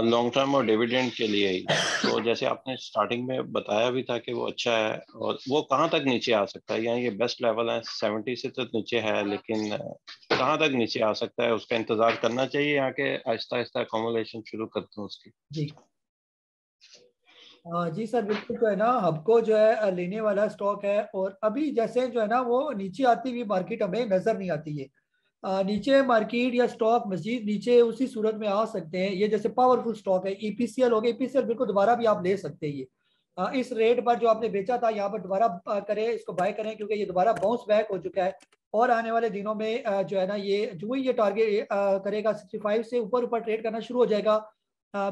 लॉन्ग टर्म और डिविडेंड के लिए ही। तो जैसे आपने स्टार्टिंग में बताया भी था कि वो अच्छा है, और वो कहाँ तक नीचे आ सकता है? यहाँ ये बेस्ट लेवल है 70 से तो नीचे है, लेकिन कहाँ तक नीचे आ सकता है? उसका इंतजार करना चाहिए यहाँ के आहिस्ता आहिस्ता अकोमोडेशन शुरू करते हैं उसकी? जी जी सर, बिल्कुल जो है ना हबको जो है लेने वाला स्टॉक है। और अभी जैसे जो है ना वो नीचे आती हुई मार्केट हमें नजर नहीं आती है। नीचे मार्केट या स्टॉक मजीद नीचे उसी सूरत में आ सकते हैं। ये जैसे पावरफुल स्टॉक है EPCL हो गया, EPCL बिल्कुल दोबारा भी आप ले सकते हैं। ये इस रेट पर जो आपने बेचा था यहाँ पर दोबारा करें, इसको बाय करें, क्योंकि ये दोबारा बाउंस बैक हो चुका है। और आने वाले दिनों में जो है ना ये जो ही ये टारगेट करेगा 65 से ऊपर ऊपर ट्रेड करना शुरू हो जाएगा।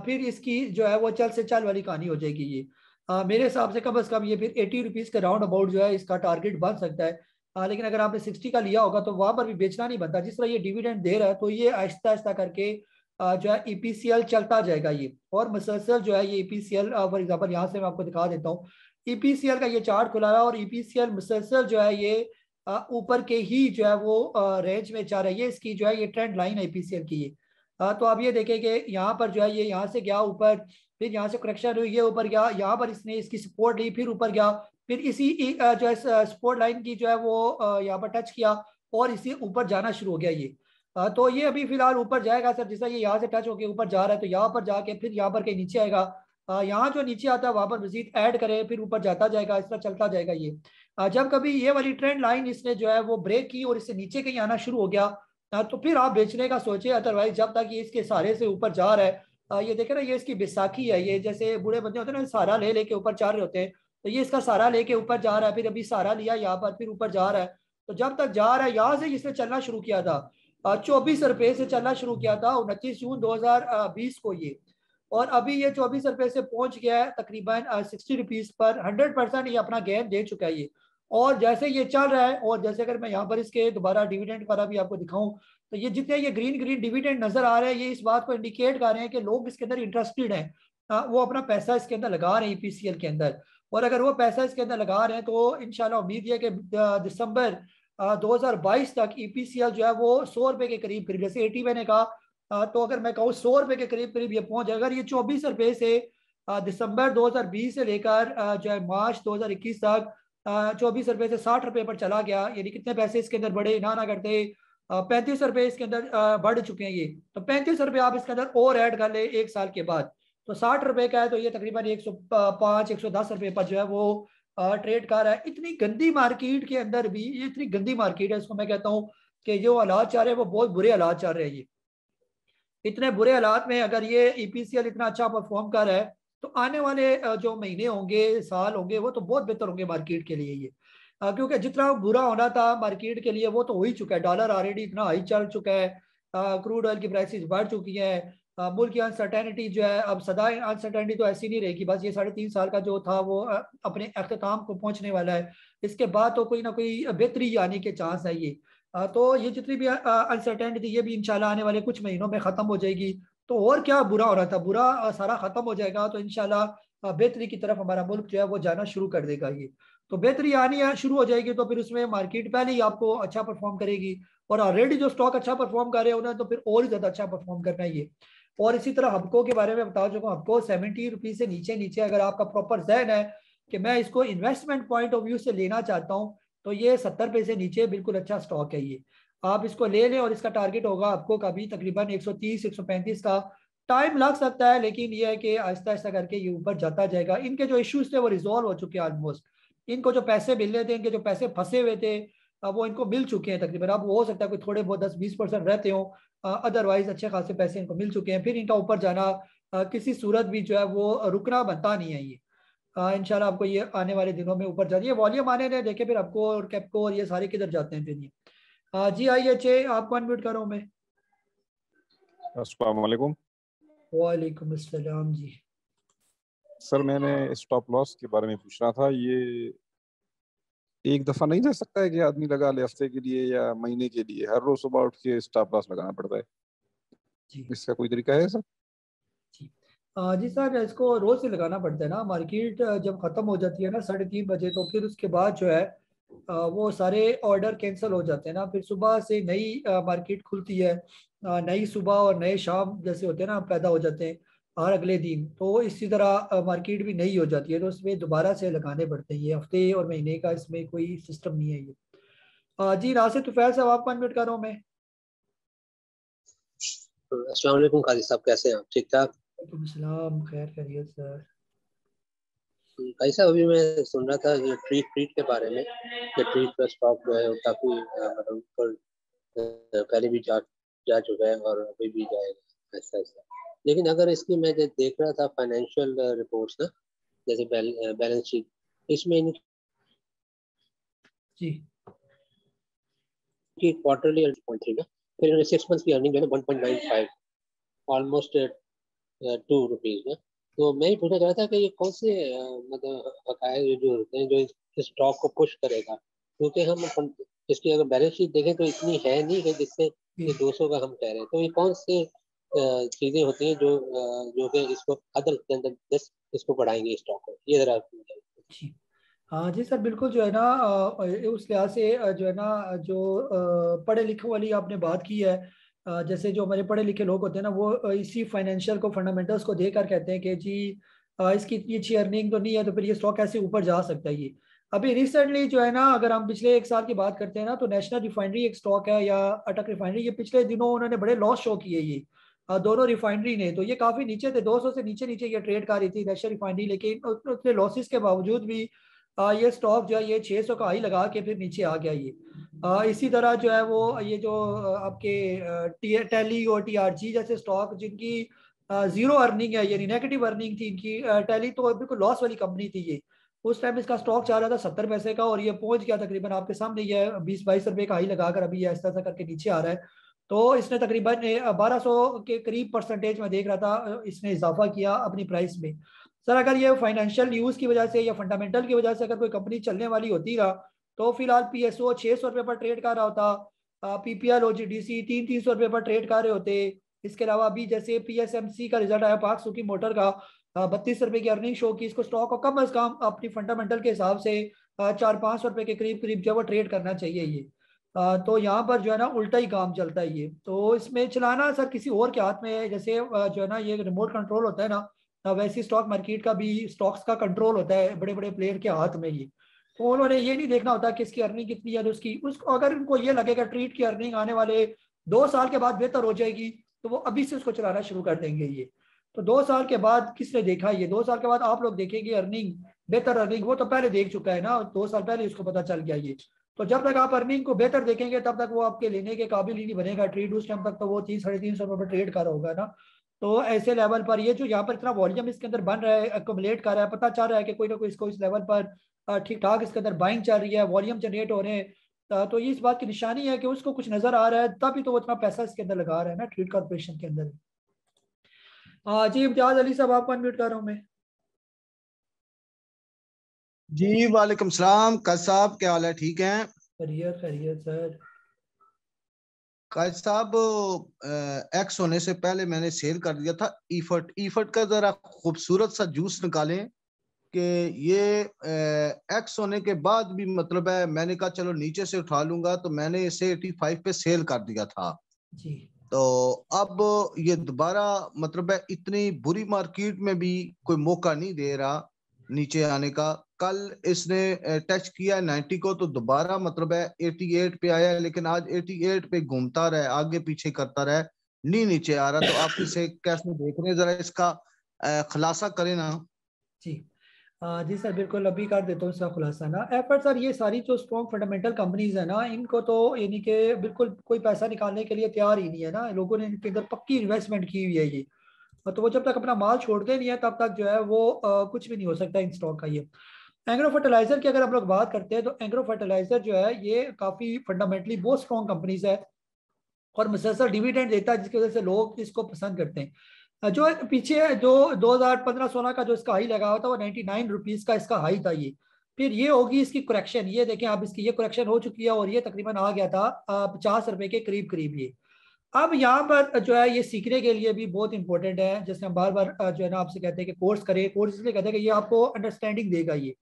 फिर इसकी जो है वो चल से चल वाली कहानी हो जाएगी। ये मेरे हिसाब से कम अज कम ये फिर 80 रुपीज़ के राउंड अबाउट जो है इसका टारगेट बन सकता है। लेकिन अगर आपने 60 का लिया होगा तो वहां पर भी बेचना नहीं बनता। जिस तरह ये डिविडेंड दे रहा है तो ये आहिस्ता आहिस्ता करके जो है EPCL चलता जाएगा ये, और मुसलसल जो है ये EPCL फॉर एग्जाम्पल यहाँ से मैं आपको दिखा देता हूँ। EPCL का ये चार्ट खुला रहा और EPCL मुसलसल जो है ये ऊपर के ही जो है वो रेंज में जा रही है। इसकी जो है ये ट्रेंड लाइन है EPCL की। ये तो आप ये देखें कि यहाँ पर जो है ये यहाँ से गया ऊपर, फिर यहाँ से करेक्शन हुई, ये ऊपर गया, यहाँ पर इसने इसकी सपोर्ट ली, फिर ऊपर गया, फिर इसी जो है सपोर्ट लाइन की जो है वो यहाँ पर टच किया और इसी ऊपर जाना शुरू हो गया। ये तो ये अभी फिलहाल ऊपर जाएगा सर। जैसा ये यहाँ से टच होकर ऊपर जा रहा है तो यहाँ पर जाके फिर यहाँ पर कहीं नीचे आएगा। यहाँ जो नीचे आता है वहां पर मजीद ऐड करे, फिर ऊपर जाता जाएगा, इस तरह चलता जाएगा। ये जब कभी ये वाली ट्रेंड लाइन इसने जो है वो ब्रेक की और इससे नीचे कहीं आना शुरू हो गया तो फिर आप बेचने का सोचे। अदरवाइज जब तक ये इसके सहारे से ऊपर जा रहा है, ये देखे ना ये इसकी बैसाखी है। ये जैसे बूढ़े बंदे होते हैं ना सहारा ले लेके ऊपर चढ़ रहे होते हैं, तो ये इसका सहारा लेके ऊपर जा रहा है, फिर अभी सहारा लिया यहाँ पर, फिर ऊपर जा रहा है। तो जब तक जा रहा है यहाँ से इसने चलना शुरू किया था 24 रुपए से चलना शुरू किया था 29 जून 2020 को ये, और अभी ये 24 रुपए से पहुंच गया है तकरीबन 60 रुपीज पर। 100% ये अपना गेन दे चुका है ये। और जैसे ये चल रहा है, और जैसे अगर मैं यहाँ पर इसके दोबारा डिविडेंड वाला भी आपको दिखाऊं तो ये जितने ये ग्रीन ग्रीन डिविडेंड नजर आ रहे हैं ये इस बात को इंडिकेट कर रहे हैं कि लोग इसके अंदर इंटरेस्टेड हैं। वो अपना पैसा इसके अंदर लगा रहे हैं EPCL के अंदर। और अगर वो पैसा इसके अंदर लगा रहे हैं तो इंशाल्लाह उम्मीद है कि दिसंबर 2022 तक EPCL जो है वो 100 रुपए के करीब करीब, जैसे 80 मैंने कहा, तो अगर मैं कहूँ 100 रुपए के करीब करीब ये पहुंच जाएगा। अगर ये 24 रुपए से दिसंबर 2020 से लेकर जो है मार्च 2021 तक 24 रुपए से 60 रुपए पर चला गया, यानी कितने पैसे इसके अंदर बढ़े ना करते 35 रुपए इसके अंदर बढ़ चुके हैं ये। तो 35 रुपए आप इसके अंदर और ऐड कर ले एक साल के बाद, तो 60 रुपए का है, तो ये तकरीबन 105 110 रुपए पर जो है वो ट्रेड कर रहा है। इतनी गंदी मार्केट के अंदर भी, ये इतनी गंदी मार्केट है, इसको मैं कहता हूँ कि जो हालात चल रहे हैं वो बहुत बुरे हालात चल रहे हैं। ये इतने बुरे हालात में अगर ये EPCL इतना अच्छा परफॉर्म कर रहा है तो आने वाले जो महीने होंगे, साल होंगे, वो तो बहुत बेहतर होंगे मार्केट के लिए ये। क्योंकि जितना बुरा होना था मार्केट के लिए वो तो हो ही चुका है। डॉलर ऑलरेडी इतना हाई चल चुका है, क्रूड ऑयल की प्राइसेस बढ़ चुकी हैं। मुल्क की अनसर्टेनिटी जो है, अब सदा अनसर्टेनिटी तो ऐसी नहीं रहेगी, बस ये 3.5 साल का जो था वो अपने अख्ताम को पहुंचने वाला है। इसके बाद तो कोई ना कोई बेहतरी आने के चांस है ये। तो ये जितनी भी अनसर्टेनिटी ये भी इंशाल्लाह आने वाले कुछ महीनों में ख़त्म हो जाएगी। तो और क्या बुरा हो रहा था, बुरा सारा ख़त्म हो जाएगा तो इंशाल्लाह बेहतरी की तरफ हमारा मुल्क जो है वो जाना शुरू कर देगा ये। तो बेहतरी आनी शुरू हो जाएगी तो फिर उसमें मार्केट पहले ही आपको अच्छा परफॉर्म करेगी, और ऑलरेडी जो स्टॉक अच्छा परफॉर्म कर रहे हैं उन्हें तो फिर और ही ज़्यादा अच्छा परफॉर्म करना है ये। और इसी तरह हबको के बारे में बता चुका हूँ, हबको 70 रुपीज़ से नीचे नीचे अगर आपका प्रॉपर जहन है कि मैं इसको इन्वेस्टमेंट पॉइंट ऑफ व्यू से लेना चाहता हूँ, तो ये 70 पैसे से नीचे बिल्कुल अच्छा स्टॉक है ये, आप इसको ले लें। और इसका टारगेट होगा आपको कभी तकरीबन 130-135 का। टाइम लग सकता है लेकिन ये है कि आहिस्ता आहिस्ता करके ये ऊपर जाता जाएगा। इनके जो इश्यूज थे वो रिजॉल्व हो चुके हैं ऑलमोस्ट। इनको जो पैसे मिल रहे थे, इनके जो पैसे फंसे हुए थे, अब वो इनको मिल चुके हैं तकरीबन। अब वो हो सकता है कोई थोड़े बहुत 10-20% रहते हो, अदरवाइज अच्छे खासे पैसे इनको मिल चुके हैं। फिर इनका ऊपर जाना किसी सूरत भी जो है वो रुकना बनता नहीं है ये। इंशाल्लाह आपको ये आने वाले दिनों में ऊपर जाइए, वॉल्यूम आने दें, देखे फिर आपको और कैपको और ये सारे किधर जाते हैं फिर ये। जी आइए चे, आपको अनम्यूट करो मैं। अस्सलाम वालेकुम। वालेकुम अस्सलाम जी। सर मैंने स्टॉप लॉस के बारे में पूछना था, ये एक दफा नहीं ले सकता है कि आदमी लगा ले हफ्ते के लिए या महीने के लिए, हर रोज सुबह उठ के स्टॉप लॉस लगाना पड़ता है? जी इसका कोई तरीका है सर? जी सर, इसको रोज से लगाना पड़ता है ना। मार्केट जब खत्म हो जाती है ना 3:30 बजे, तो फिर उसके बाद जो है वो सारे ऑर्डर कैंसिल हो जाते हैं ना। फिर सुबह से नई मार्केट खुलती है, नई सुबह और नए शाम जैसे होते हैं ना पैदा हो जाते हैं हर अगले दिन। तो इसी तरह मार्केट भी नई हो जाती है, तो उसमें दोबारा से लगाने पड़ते हैं। ये हफ्ते और महीने का इसमें कोई सिस्टम नहीं है ये। जी नासिर तुफैल साहब, आपको अनम्यूट कर रहा हूँ मैं। अस्सलाम वालेकुम काजी साहब, कैसे हैं आप? ठीक ठाक? सलाम, खैर खैरियत सर। काजी साहब, अभी मैं सुन रहा था ये ट्रीट के बारे में कि ट्रीट का स्टॉक जो है वो काफी मतलब ऊपर पहले भी जा चुका है और अभी भी जाएगा ऐसा ऐसा। लेकिन अगर इसकी मैं देख रहा था फाइनेंशियल रिपोर्ट्स ना, जैसे बैलेंस शीट, इसमें इनकी क्वार्टरली 1.3 ना, फिर 6 मंथ की अर्निंग जो है 1.95, ऑलमोस्ट 2 रुपीज ना। तो मैं ही पूछना चाह रहा था कि ये कौन से मतलब बकाये जो होते हैं जो इस स्टॉक को पुश करेगा, क्योंकि हम इसकी अगर बैलेंस शीट देखें तो इतनी है नहीं है जिससे 200 का हम कह रहे हैं। तो ये कौन से चीजें होती हैं जो कि इसको अदल के अंदर इसको बढ़ाएंगे स्टॉक को, ये जरा हाँ जी सर, बिल्कुल जो है ना उस लिहाज से जो है ना जो पढ़े लिखे वाली आपने बात की है, जैसे जो हमारे पढ़े लिखे लोग होते हैं ना वो इसी फाइनेंशियल को फंडामेंटल्स को देखकर कहते हैं कि जी इसकी इतनी अच्छी अर्निंग तो नहीं है तो फिर ये स्टॉक कैसे ऊपर जा सकता है ये। अभी रिसेंटली जो है ना अगर हम पिछले 1 साल की बात करते हैं ना, तो नेशनल रिफाइनरी एक स्टॉक है या अटक रिफाइनरी, ये पिछले दिनों उन्होंने बड़े लॉस शो किए ये दोनों रिफाइनरी ने। तो ये काफी नीचे थे, 200 से नीचे नीचे ये ट्रेड कर रही थी नेशनल रिफाइनरी, लेकिन उतने लॉसेस के बावजूद भी ये स्टॉक जो है ये 600 का हाई लगा के फिर नीचे आ गया ये। इसी तरह जो है वो ये जो आपके टेली और टीआरजी जैसे स्टॉक जिनकी जीरो अर्निंग है, यानी नेगेटिव अर्निंग थी इनकी, टेली तो बिल्कुल लॉस वाली कंपनी थी ये। उस टाइम इसका स्टॉक चाह रहा था 70 पैसे का और ये पहुंच गया तकरीबन आपके सामने ये 20-22 रुपए का हाई लगाकर अभी ये ऐसा करके नीचे आ रहा है। तो इसने तकरीबन 1200 के करीब परसेंटेज में देख रहा था इसने इजाफा किया अपनी प्राइस में। सर अगर ये फाइनेंशियल न्यूज़ की वजह से या फंडामेंटल की वजह से अगर कोई कंपनी चलने वाली होती रहा तो फिलहाल पीएसओ 600 रुपये पर ट्रेड कर रहा होता, पीपीएल ओजीडीसी 300 रुपये पर ट्रेड कर रहे होते। इसके अलावा अभी जैसे पीएसएमसी का रिजल्ट आया पाक सुकी मोटर का, 32 रुपये की अर्निंग शो की। इसको स्टॉक को कम अज कम अपनी फंडामेंटल के हिसाब से 400-500 रुपये के करीब करीब जो है वो ट्रेड करना चाहिए ये। तो यहाँ पर जो है ना उल्टा ही काम चलता है ये। तो इसमें चलाना सर किसी और के हाथ में है, जैसे जो है ना ये रिमोट कंट्रोल होता है ना, वैसे स्टॉक मार्केट का भी स्टॉक्स का कंट्रोल होता है बड़े बड़े प्लेयर के हाथ में ये। तो उन्होंने ये नहीं देखना होता कि इसकी अर्निंग कितनी है, तो उसकी उसको अगर उनको ये लगेगा ट्रीट की अर्निंग आने वाले 2 साल के बाद बेहतर हो जाएगी तो वो अभी से उसको चलाना शुरू कर देंगे ये। तो 2 साल के बाद किसने देखा ये? 2 साल के बाद आप लोग देखेंगे अर्निंग, बेहतर अर्निंग, वो तो पहले देख चुका है ना, 2 साल पहले उसको पता चल गया ये। तो जब तक आप अर्निंग को बेहतर देखेंगे तब तक वो आपके लेने के काबिल ही नहीं बनेगा ट्रेड। उस टाइम तक तो वो 300-350 रुपये पर ट्रेड कर रहा होगा ना। तो ऐसे लेवल पर ये जो यहाँ पर इतना वॉल्यूम इसके अंदर बन रहा है, अकोमुलेट कर रहा है, पता चल रहा है कि कोई ना कोई इसको इस लेवल पर ठीक ठाक इसके अंदर बाइंग चल रही है, वॉल्यूम जनरेट हो रहे हैं, तो ये इस बात की निशानी है कि उसको कुछ नजर आ रहा है, तभी तो वो इतना पैसा इसके अंदर लगा रहा है ना, ट्रेड कॉर्पोरेशन के अंदर। जी इम्तियाज अली साहब, आपको अनम्यूट कर रहा हूँ मैं। जी वालेकुम सलाम। काज साहब क्या हाल है, ठीक हैं? खैरियत खैरियत सर। काज साहब एक्स होने से पहले मैंने सेल कर दिया था ईफर्ट का जरा खूबसूरत सा जूस निकालें कि ये एक्स होने के बाद भी मतलब है, मैंने कहा चलो नीचे से उठा लूंगा, तो मैंने इसे 85 पे सेल कर दिया था जी। तो अब ये दोबारा मतलब है इतनी बुरी मार्केट में भी कोई मौका नहीं दे रहा नीचे आने का। कल इसने टच किया 90 को तो दोबारा मतलब है 88 पे आया, लेकिन आज 88 पे घूमता रहा, आगे पीछे करता रहा, नहीं नीचे आ रहा। तो आप इसे कैसे देख रहे हैं, जरा इसका खुलासा करें ना। जी जी सर, बिल्कुल अभी कर देता हूँ इसका खुलासा ना। एफर्ट सर, ये सारी जो स्ट्रॉन्ग फंडामेंटल कंपनीज है ना, इनको तो यानी कि बिल्कुल कोई पैसा निकालने के लिए तैयार ही नहीं है ना, लोगों ने इनके अंदर पक्की इन्वेस्टमेंट की हुई है ये। तो वो जब तक अपना माल छोड़ते नहीं है तब तक जो है वो कुछ भी नहीं हो सकता इन स्टॉक का ये। एग्रो फर्टिलाइजर की अगर हम लोग बात करते हैं तो एग्रो फर्टिलाइजर जो है ये काफी फंडामेंटली बहुत स्ट्रॉन्ग कंपनीज है और मुसलसल डिविडेंड देता है, जिसकी वजह से लोग इसको पसंद करते हैं। जो पीछे जो 2015-16 का जो इसका हाई लगा हुआ था वो 99 रुपीज का इसका हाई था ये। फिर ये होगी इसकी करेक्शन, ये देखें आप, इसकी ये करेक्शन हो चुकी है और ये तकरीबन आ गया था 50 रुपए के करीब करीब ये। अब यहाँ पर जो है ये सीखने के लिए भी बहुत इंपॉर्टेंट है, जैसे हम बार बार जो है ना आपसे कहते हैं कि कोर्स करें, कोर्स इसलिए कहते हैं कि ये आपको अंडरस्टैंडिंग देगा ये।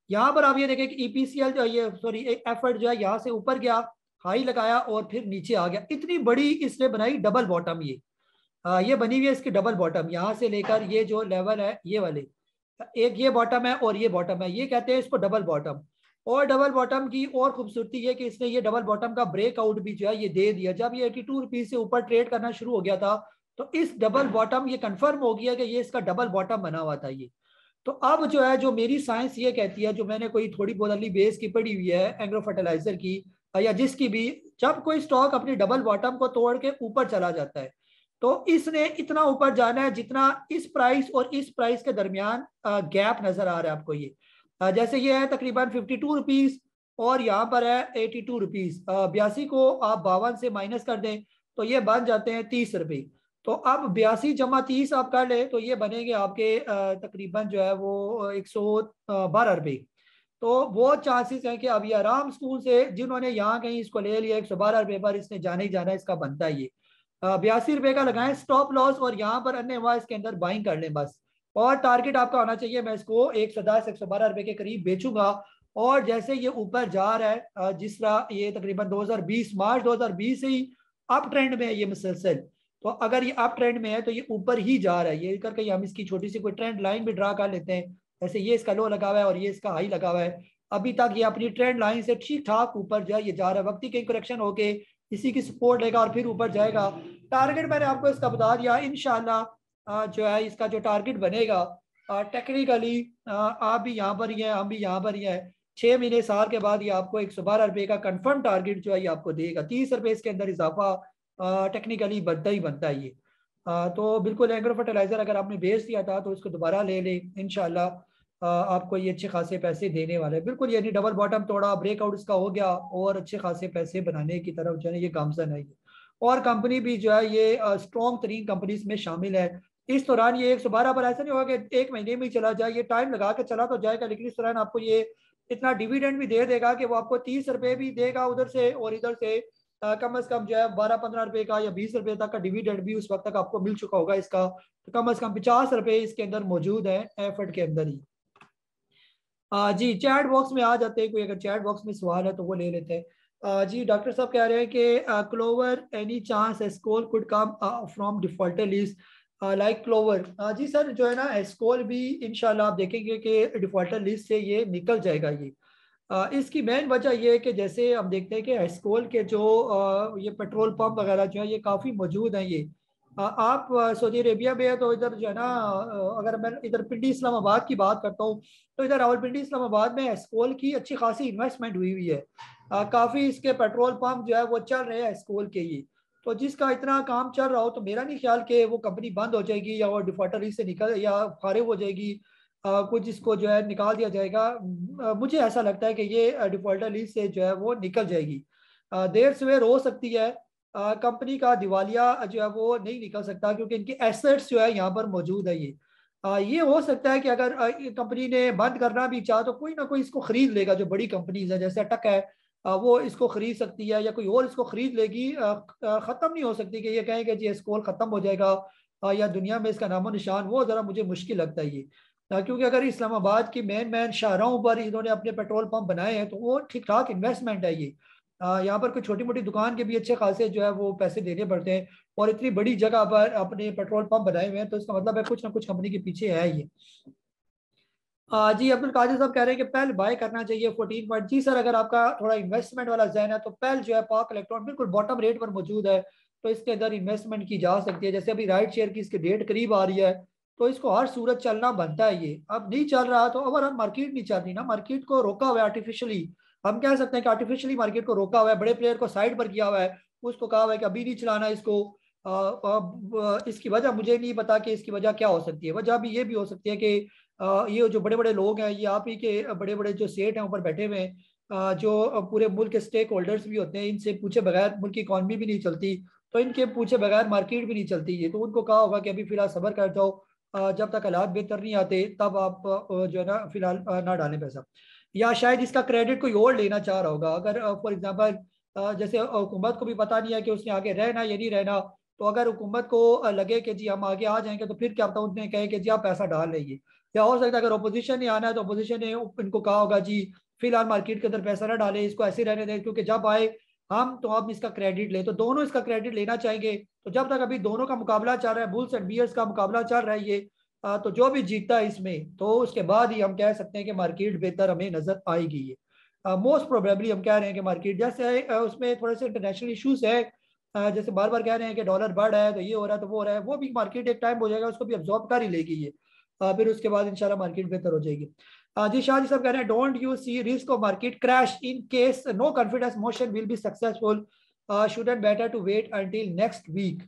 यहाँ पर आप ये देखें कि ईपीसीएल जो ये सॉरी एफर्ट जो है यहाँ से ऊपर गया, हाई लगाया और फिर नीचे आ गया, इतनी बड़ी इसने बनाई डबल बॉटम ये बनी हुई है इसकी डबल बॉटम, यहाँ से लेकर ये जो लेवल है ये वाले, एक ये बॉटम है और ये बॉटम है, ये कहते हैं इसको डबल बॉटम। और डबल बॉटम की और खूबसूरती है कि इसने ये डबल बॉटम का ब्रेकआउट भी जो है ये दे दिया। जब ये 82 रुपीज से ऊपर ट्रेड करना शुरू हो गया था तो इस डबल बॉटम ये कंफर्म हो गया कि ये इसका डबल बॉटम बना हुआ था ये। तो अब जो है जो मेरी साइंस ये कहती है, जो मैंने कोई थोड़ी बहुत अली बेस की पढ़ी हुई है एग्रो फर्टिलाइजर की या जिसकी भी, जब कोई स्टॉक अपनी डबल बॉटम को तोड़ के ऊपर चला जाता है तो इसने इतना ऊपर जाना है जितना इस प्राइस और इस प्राइस के दरमियान गैप नजर आ रहा है आपको ये। जैसे ये है तकरीबन 52 रुपीज और यहाँ पर है 82 रुपीज, 82 को आप 52 से माइनस कर दें तो ये बन जाते हैं 30 रुपये। तो अब 82 जमा 30 आप कर ले तो ये बनेंगे आपके तकरीबन जो है वो 112 रुपये। तो वो चांसेस हैं कि अब ये आराम स्कूल से जिन्होंने यहाँ कहीं इसको ले लिया 112 रुपये पर इसने जाना ही जाना, इसका बनता है ये। 82 रुपये का लगाएं स्टॉप लॉस और यहाँ पर अन्य वाइज के अंदर बाइंग कर लें बस। और टारगेट आपका होना चाहिए, मैं इसको 110-112 रुपये के करीब बेचूंगा और जैसे ये ऊपर जा रहा है जिस तरह ये तकरीबन 2020 मार्च 2020 से ही अप ट्रेंड में है ये मुसलसल, तो अगर ये अप ट्रेंड में है तो ये ऊपर ही जा रहा है ये करके हम इसकी छोटी सी कोई ट्रेंड लाइन भी ड्रा कर लेते हैं। जैसे ये इसका लो लगा हुआ है और ये इसका हाई लगा हुआ है, अभी तक ये अपनी ट्रेंड लाइन से ठीक ठाक ऊपर जो है ये जा रहा है, वक्ती की करेक्शन होके इसी की सपोर्ट लेगा और फिर ऊपर जाएगा। टारगेट मैंने आपको इसका बता दिया, इंशाल्लाह जो है इसका जो टारगेट बनेगा टेक्निकली आप भी यहाँ पर ही है, हम भी यहाँ पर ही है, 6 महीने साल के बाद ये आपको 112 रुपये का कंफर्म टारगेट जो है ये आपको देगा। 30 रुपये इसके अंदर इजाफा टेक्निकली बनता ही बनता है ये। तो बिल्कुल एग्रो फर्टिलाइजर अगर आपने बेच दिया था तो इसको दोबारा ले लें, इंशाल्लाह आपको ये अच्छे खासे पैसे देने वाले हैं। बिल्कुल यानी डबल बॉटम तोड़ा, ब्रेकआउट इसका हो गया और अच्छे खासे पैसे बनाने की तरफ जो है ये गामजन है। और कंपनी भी जो है ये स्ट्रॉन्ग तरीन कंपनीज में शामिल है। इस दौरान ये 112 पर ऐसा नहीं होगा कि एक महीने में ही चला जाए, ये टाइम लगा के चला तो जाएगा, लेकिन इस दौरान आपको ये इतना डिविडेंड भी दे देगा कि वो आपको 30 रुपये भी देगा उधर से और इधर से कम से कम जो है 12-15 रुपये का या 20 रुपये तक का डिविडेंड भी उस वक्त तक आपको मिल चुका होगा इसका। तो कम से कम 50 रुपये इसके अंदर मौजूद है एफर्ट के अंदर ही। जी चैट बॉक्स में आ जाते हैं, कोई अगर चैट बॉक्स में सवाल है तो वो ले लेते हैं। जी डॉक्टर साहब कह रहे हैं कि Clover any chance Escol could come from defaulter list like Clover. जी सर जो है ना एस्कोल भी इंशाल्लाह आप देखेंगे कि डिफॉल्टर लिस्ट से ये निकल जाएगा ये। इसकी मेन वजह ये है कि जैसे हम देखते हैं कि एस्कोल के जो ये पेट्रोल पंप वगैरह जो है ये काफ़ी मौजूद हैं ये। आप सऊदी अरेबिया में है तो इधर जो है ना अगर मैं इधर पिंडी इस्लामाबाद की बात करता हूँ तो इधर रावलपिंडी इस्लामाबाद में एस्कोल की अच्छी खासी इन्वेस्टमेंट हुई हुई है, काफ़ी इसके पेट्रोल पंप जो है वो चल रहे हैं एस्कोल के ये। तो जिसका इतना काम चल रहा हो तो मेरा नहीं ख्याल कि वो कंपनी बंद हो जाएगी या वो डिफॉल्टर से निकल या फारिग हो जाएगी। कुछ इसको जो है निकाल दिया जाएगा। मुझे ऐसा लगता है कि ये डिफॉल्टर लिस्ट से जो है वो निकल जाएगी। देर सवेर हो सकती है, कंपनी का दिवालिया जो है वो नहीं निकल सकता क्योंकि इनकी एसेट्स जो है यहाँ पर मौजूद है। ये हो सकता है कि अगर कंपनी ने बंद करना भी चाहा तो कोई ना कोई इसको खरीद लेगा। जो बड़ी कंपनीज है जैसे अटक है, वो इसको खरीद सकती है या कोई और इसको खरीद लेगी। ख़त्म नहीं हो सकती कि ये कहेंगे जी स्कोल ख़त्म हो जाएगा या दुनिया में इसका नामो निशान, वो ज़रा मुझे मुश्किल लगता है ये। क्योंकि अगर इस्लामाबाद की मेन शाहराहों पर इन्होंने अपने पेट्रोल पंप बनाए हैं तो वो ठीक ठाक इन्वेस्टमेंट है ये। यहाँ पर कोई छोटी मोटी दुकान के भी अच्छे खासे जो है वो पैसे देने पड़ते हैं, और इतनी बड़ी जगह पर अपने पेट्रोल पंप बनाए हुए हैं तो इसका मतलब है कुछ ना कुछ कंपनी के पीछे है ये। जी अब्दुल कादिर साहब कह रहे हैं कि पहल बाय करना चाहिए 14 पॉइंट। जी सर, अगर आपका थोड़ा इन्वेस्टमेंट वाला जहन है तो पहल जो है पाक इलेक्ट्रॉन बिल्कुल बॉटम रेट पर मौजूद है, तो इसके अंदर इन्वेस्टमेंट की जा सकती है। जैसे अभी राइट शेयर की इसकी डेट करीब आ रही है तो इसको हर सूरत चलना बनता है। ये अब नहीं चल रहा तो ओवरऑल मार्केट नहीं चल रही ना, मार्केट को रोका हुआ है आर्टिफिशियली। हम कह सकते हैं कि आर्टिफिशियली मार्केट को रोका हुआ है, बड़े प्लेयर को साइड पर किया हुआ है, उसको कहा हुआ है कि अभी नहीं चलाना इसको। इसकी वजह मुझे नहीं पता कि इसकी वजह क्या हो सकती है। वजह भी ये भी हो सकती है कि ये जो बड़े बड़े लोग हैं, ये आप ही के बड़े बड़े जो सेठ हैं ऊपर बैठे हुए हैं, जो पूरे मुल्क के स्टेक होल्डर्स भी होते हैं, इनसे पूछे बगैर मुल्क की इकॉनमी भी नहीं चलती, तो इनके पूछे बगैर मार्केट भी नहीं चलती है। तो उनको कहा होगा कि अभी फिलहाल सब्र कर जाओ, जब तक हालात बेहतर नहीं आते तब आप जो है ना फिलहाल ना डालें पैसा। या शायद इसका क्रेडिट कोई और लेना चाह रहा होगा। अगर फॉर एग्जांपल जैसे हुकूमत को भी पता नहीं है कि उसने आगे रहना या नहीं रहना, तो अगर हुकूमत को लगे कि जी हम आगे आ जाएंगे तो फिर क्या पता उन्हें कहे कि जी आप पैसा डाल लेंगे। या हो सकता है अगर अपोजिशन ने आना है तो अपोजिशन ने इनको कहा होगा जी फिलहाल मार्केट के अंदर पैसा ना डाले, इसको ऐसे रहने दें, क्योंकि जब आए हम तो हम इसका क्रेडिट ले, तो दोनों इसका क्रेडिट लेना चाहेंगे। तो जब तक अभी दोनों का मुकाबला चल रहा है, बुल्स एंड बियर्स का मुकाबला चल रहा है ये, तो जो भी जीतता है इसमें तो उसके बाद ही हम कह सकते हैं कि मार्केट बेहतर हमें नजर आएगी। ये मोस्ट प्रोबेबली हम कह रहे हैं कि मार्केट जैसे उसमें थोड़े से इंटरनेशनल इशूज है, जैसे बार बार कह रहे हैं कि डॉलर बढ़ रहा है तो ये हो रहा है तो वो हो रहा है, वो भी मार्केट एक टाइम हो जाएगा उसको भी अब्जॉर्ब कर ही लेगी ये, फिर उसके बाद इंशाल्लाह मार्केट बेहतर हो जाएगी। जी शाह जी साहब कह रहे हैं don't you see risk of market crash in case no confidence motion will be successful, shouldn't better to wait until next week.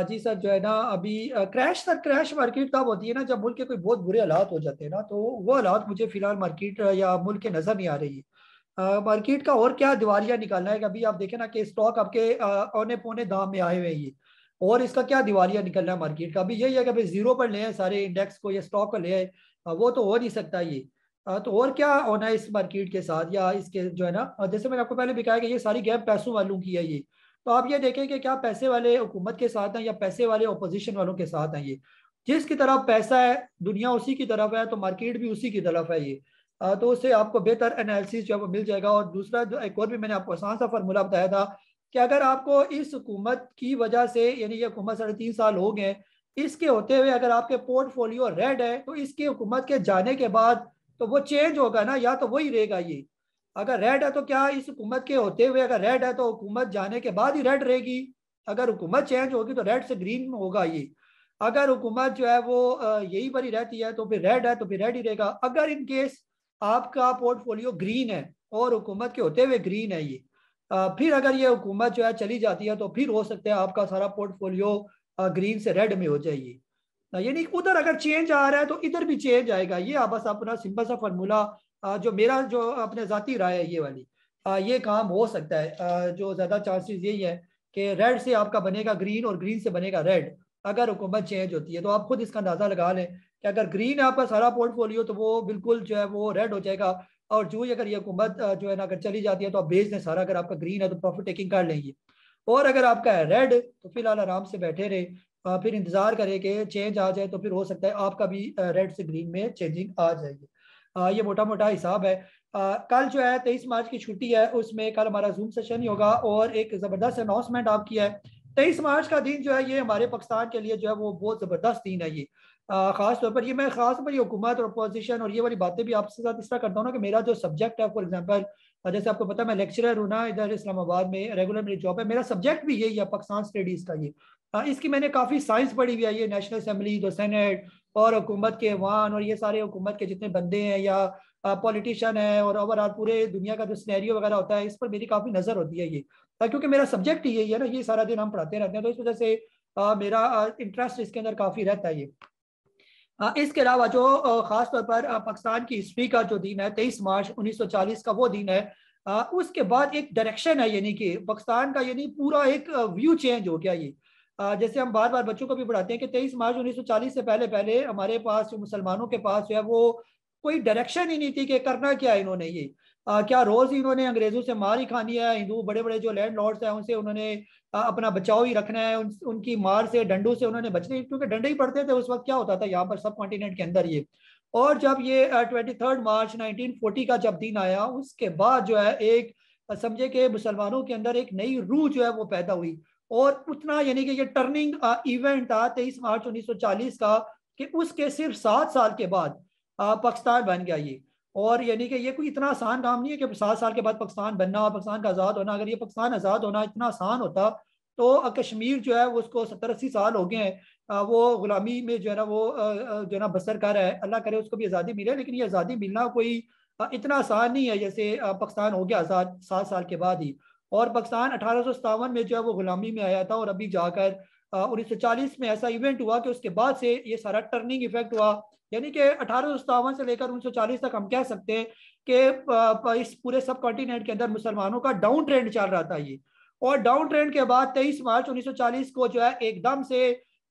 जी सर जो है ना अभी क्रैश मार्केट तब होती है ना जब मुल्क के कोई बहुत बुरे हालात हो जाते हैं ना, तो वो हालात मुझे फिलहाल मार्केट या मुल्क के नजर नहीं आ रही है। मार्केट का और क्या दिवालिया निकालना है। अभी आप देखें ना कि स्टॉक आपके औने पौने दाम में आए हुए हैं ये, और इसका क्या दिवालिया निकलना है मार्केट का। अभी यही है कि भाई जीरो पर ले आए सारे इंडेक्स को या स्टॉक को ले आए, वो तो हो नहीं सकता ये। तो और क्या होना है इस मार्केट के साथ या इसके जो है ना, जैसे मैंने आपको पहले भी कहा कि ये सारी गैप पैसों वालों की है ये। तो आप ये देखें कि क्या पैसे वाले हुकूमत के साथ हैं या पैसे वाले अपोजिशन वालों के साथ हैं ये। जिसकी तरफ पैसा है दुनिया उसी की तरफ है, तो मार्केट भी उसी की तरफ है ये। तो उससे आपको बेहतर एनालिसिस जो है वो मिल जाएगा। और दूसरा जो एक और भी मैंने आपको आसान सा फार्मूला बताया था कि अगर आपको इस हुकूमत की वजह से, यानी ये हुकूमत 3.5 साल हो गए, इसके होते हुए अगर आपके पोर्टफोलियो रेड है तो इसकी हुकूमत के जाने के बाद तो वो चेंज होगा ना, या तो वही रहेगा ये। अगर रेड है तो क्या इस हुकूमत के होते हुए अगर रेड है तो हुकूमत जाने के बाद ही रेड रहेगी। अगर हुकूमत चेंज होगी तो रेड से ग्रीन होगा ये। अगर हुकूमत जो है वो यही पर ही रहती है तो फिर रेड है तो फिर रेड ही रहेगा। अगर इन केस आपका पोर्टफोलियो ग्रीन है और हुकूमत के होते हुए ग्रीन है ये, फिर अगर ये हुकूमत जो है चली जाती है तो फिर हो सकता है आपका सारा पोर्टफोलियो ग्रीन से रेड में हो जाएगी। यानी उधर अगर चेंज आ रहा है तो इधर भी चेंज आएगा। ये आप बस अपना सिंपल सा फार्मूला जो मेरा जो अपने जाती राय है ये वाली, ये काम हो सकता है। जो ज़्यादा चांसेस यही है कि रेड से आपका बनेगा ग्रीन और ग्रीन से बनेगा रेड अगर हुकूमत चेंज होती है। तो आप खुद इसका अंदाज़ा लगा लें कि अगर ग्रीन है आपका सारा पोर्टफोलियो तो वो बिल्कुल जो है वो रेड हो जाएगा, और जो अगर ये हुकूमत जो है ना अगर चली जाती है तो आप बेच दें सारा। अगर आपका ग्रीन है तो प्रॉफिट टेकिंग कर लेंगे, और अगर आपका है रेड तो फिलहाल आराम से बैठे रहे, फिर इंतजार करें कि चेंज आ जाए तो फिर हो सकता है आपका भी रेड से ग्रीन में चेंजिंग आ जाएगी। ये मोटा मोटा हिसाब है। कल जो है 23 मार्च की छुट्टी है, उसमें कल हमारा जूम सेशन ही होगा, और एक ज़बरदस्त अनाउंसमेंट आपकी है। 23 मार्च का दिन जो है ये हमारे पाकिस्तान के लिए जो है वो बहुत ज़बरदस्त दिन है ये। ख़ास तौर पर ये मैं ख़ास तौर पर हुकूमत और अपोजिशन और ये वाली बातें भी आपके साथ इस तरह करता हूँ ना कि मेरा जो सब्जेक्ट है, फॉर एग्जांपल जैसे आपको पता है मैं लेक्चरर हूँ ना इधर इस्लामाबाद में, रेगुलर मेरी जॉब है, मेरा सब्जेक्ट भी यही है पाकिस्तान स्टडीज़ का ये। इसकी मैंने काफ़ी साइंस पढ़ी हुई है, ये नेशनल असम्बली, द सेनेट और हुकूमत के ऐवान और ये सारे हुकूमत के जितने बंदे हैं या पॉलिटिशियन है और ओवरऑल पूरे दुनिया का जो सिनेरियो वगैरह होता है, इस पर मेरी काफ़ी नज़र होती है ये। क्योंकि मेरा सब्जेक्ट ही यही है ना, ये सारा दिन हम पढ़ाते रहते हैं, तो इस वजह से मेरा इंटरेस्ट इसके अंदर काफ़ी रहता है ये। इसके अलावा जो ख़ासतौर पर पाकिस्तान की हिस्ट्री का जो दिन है 23 मार्च 1940 का वो दिन है, उसके बाद एक डायरेक्शन है, यानी कि पाकिस्तान का यानी पूरा एक व्यू चेंज हो गया ये। जैसे हम बार बार बच्चों को भी पढ़ाते हैं कि 23 मार्च 1940 से पहले पहले हमारे पास जो मुसलमानों के पास जो है वो कोई डायरेक्शन ही नहीं थी कि करना क्या है इन्होंने ये। क्या रोज ही इन्होंने अंग्रेजों से मार ही खानी है, हिंदू बड़े बड़े जो लैंड लॉर्ड्स हैं उनसे उन्होंने अपना बचाव ही रखना है, उनकी मार से डंडों से उन्होंने बचने, क्योंकि डंडे ही पड़ते थे उस वक्त। क्या होता था यहाँ पर सब कॉन्टिनेंट के अंदर ये। और जब ये 23 मार्च 1940 का जब दिन आया, उसके बाद जो है एक समझे कि मुसलमानों के अंदर एक नई रूह जो है वो पैदा हुई। और उतना यानी कि ये टर्निंग इवेंट था 23 मार्च 1940 का, कि उसके सिर्फ 7 साल के बाद पाकिस्तान बन गया ये। और यानी कि ये कोई इतना आसान काम नहीं है कि 7 साल के बाद पाकिस्तान बनना और पाकिस्तान का आज़ाद होना। अगर ये पाकिस्तान आज़ाद होना इतना आसान होता तो कश्मीर जो है उसको 70-80 साल हो गए हैं, वो गुलामी में जो है ना वो जो है ना बसर कर रहा है। अल्लाह करे उसको भी आज़ादी मिले, लेकिन ये आज़ादी मिलना कोई इतना आसान नहीं है जैसे पाकिस्तान हो गया आज़ाद 7 साल के बाद ही। और पाकिस्तान 1857 में जो है वो गुलामी में आया था, और अभी जाकर 1940 में ऐसा इवेंट हुआ कि उसके बाद से ये सारा टर्निंग इफेक्ट हुआ। यानी कि 1857 से लेकर 1940 तक हम कह सकते हैं कि इस पूरे सब कॉन्टिनेंट के अंदर मुसलमानों का डाउन ट्रेंड चल रहा था ये। और डाउन ट्रेंड के बाद 23 मार्च 1940 को जो है एकदम से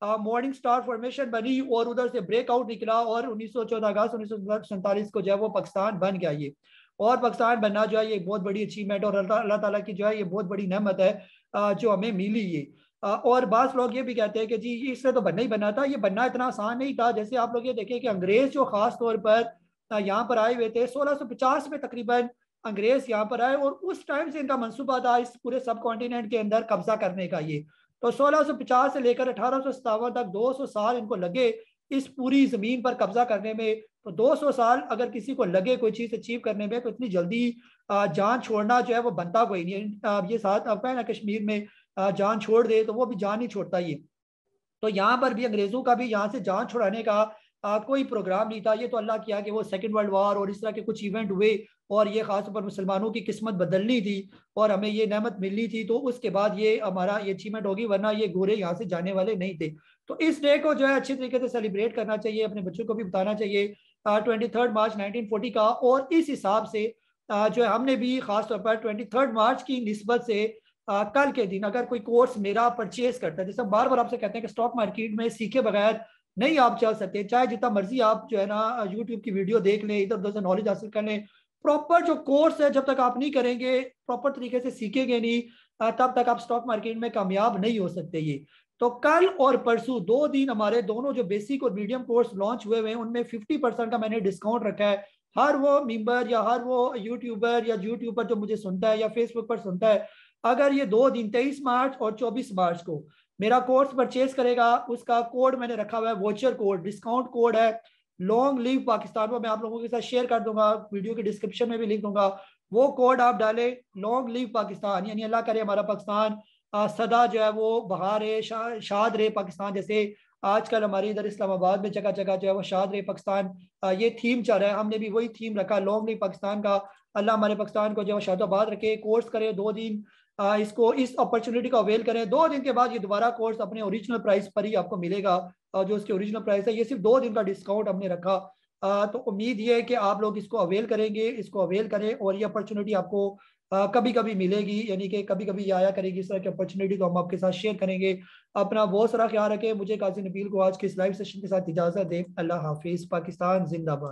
मॉर्निंग स्टार फॉर्मेशन बनी और उधर से ब्रेकआउट निकला, और 1914 अगस्त 1947 को जो है वो पाकिस्तान बन गया ये। और पाकिस्तान बनना जो है ये बहुत बड़ी अचीवमेंट और अल्लाह ताला की जो है ये बहुत बड़ी नेमत है जो हमें मिली ये। और बास लोग ये भी कहते हैं कि जी इससे तो बनना ही बनना था। ये बनना इतना आसान नहीं था। जैसे आप लोग ये देखें कि अंग्रेज जो खास तौर पर यहाँ पर आए हुए थे 1650 में तकरीबन अंग्रेज यहाँ पर आए, और उस टाइम से इनका मंसूबा था इस पूरे सब कॉन्टिनेंट के अंदर कब्जा करने का ये। तो 1650 से लेकर 1857 तक 200 साल इनको लगे इस पूरी जमीन पर कब्जा करने में। तो 200 साल अगर किसी को लगे कोई चीज अचीव करने में, तो इतनी जल्दी जान छोड़ना जो है वो बनता कोई नहीं है। ये साथ आपका है ना कश्मीर में जान छोड़ दे तो वो भी जान नहीं छोड़ता ये। तो यहाँ पर भी अंग्रेजों का भी यहाँ से जान छुड़ाने का कोई प्रोग्राम नहीं था। ये तो अल्लाह किया कि वो सेकंड वर्ल्ड वॉर और इस तरह के कुछ इवेंट हुए, और ये खासतौर पर मुसलमानों की किस्मत बदलनी थी और हमें ये नेमत मिलनी थी, तो उसके बाद ये हमारा ये अचीवमेंट होगी, वरना ये गोरे यहाँ से जाने वाले नहीं थे। तो इस डे को जो है अच्छी तरीके से सेलिब्रेट करना चाहिए, अपने बच्चों को भी बताना चाहिए 23 मार्च 1940 का। और इस हिसाब से जो है हमने भी खासतौर पर 23 मार्च की निस्बत से कल के दिन अगर कोई कोर्स मेरा परचेज करता है, जैसे बार बार आपसे कहते हैं कि स्टॉक मार्केट में सीखे बगैर नहीं आप चल सकते, चाहे जितना मर्जी आप जो है ना यूट्यूब की वीडियो देख लें, इधर उधर से नॉलेज हासिल कर लें, प्रॉपर जो कोर्स है जब तक आप नहीं करेंगे, प्रॉपर तरीके से सीखेंगे नहीं, तब तक आप स्टॉक मार्केट में कामयाब नहीं हो सकते ये। तो कल और परसों 2 दिन हमारे दोनों जो बेसिक और मीडियम कोर्स लॉन्च हुए हैं उनमें 50% का मैंने डिस्काउंट रखा है। हर वो मेंबर या हर वो यूट्यूबर या यूट्यूबर जो मुझे सुनता है या फेसबुक पर सुनता है, अगर ये 2 दिन 23 मार्च और 24 मार्च को मेरा कोर्स परचेज करेगा, उसका कोड मैंने रखा हुआ है वोचर कोड, डिस्काउंट कोड है लॉन्ग लिव पाकिस्तान, वो मैं आप लोगों के साथ शेयर कर दूंगा, वीडियो के डिस्क्रिप्शन में भी लिख दूंगा। वो कोड आप डालें लॉन्ग लिव पाकिस्तान, यानी अल्लाह करे हमारा पाकिस्तान सदा जो है वो बहार है, शाद रहे पाकिस्तान। जैसे आजकल हमारे इधर इस्लामाबाद में जगह जगह जो है वो शाद रहे पाकिस्तान ये थीम चल रहा है, हमने भी वही थीम रखा लॉन्ग लिव पाकिस्तान का। अल्लाह हमारे पाकिस्तान को जो है शादाबाद रखे। कोर्स करें 2 दिन, इसको इस अपॉर्चुनिटी का अवेल करें। 2 दिन के बाद ये दोबारा कोर्स अपने ओरिजिनल प्राइस पर ही आपको मिलेगा, जो उसकी ओरिजिनल प्राइस है। ये सिर्फ 2 दिन का डिस्काउंट हमने रखा। तो उम्मीद ये है कि आप लोग इसको अवेल करेंगे, इसको अवेल करें, और ये अपॉर्चुनिटी आपको कभी कभी मिलेगी, यानी कि कभी कभी आया करेगी इस तरह की अपॉर्चुनिटी, तो हम आपके साथ शेयर करेंगे। अपना बहुत सारा ख्याल रखें। मुझे काजी नबील को आज के इस लाइव सेशन के साथ इजाजत दें। अल्लाह हाफिज। पाकिस्तान जिंदाबाद।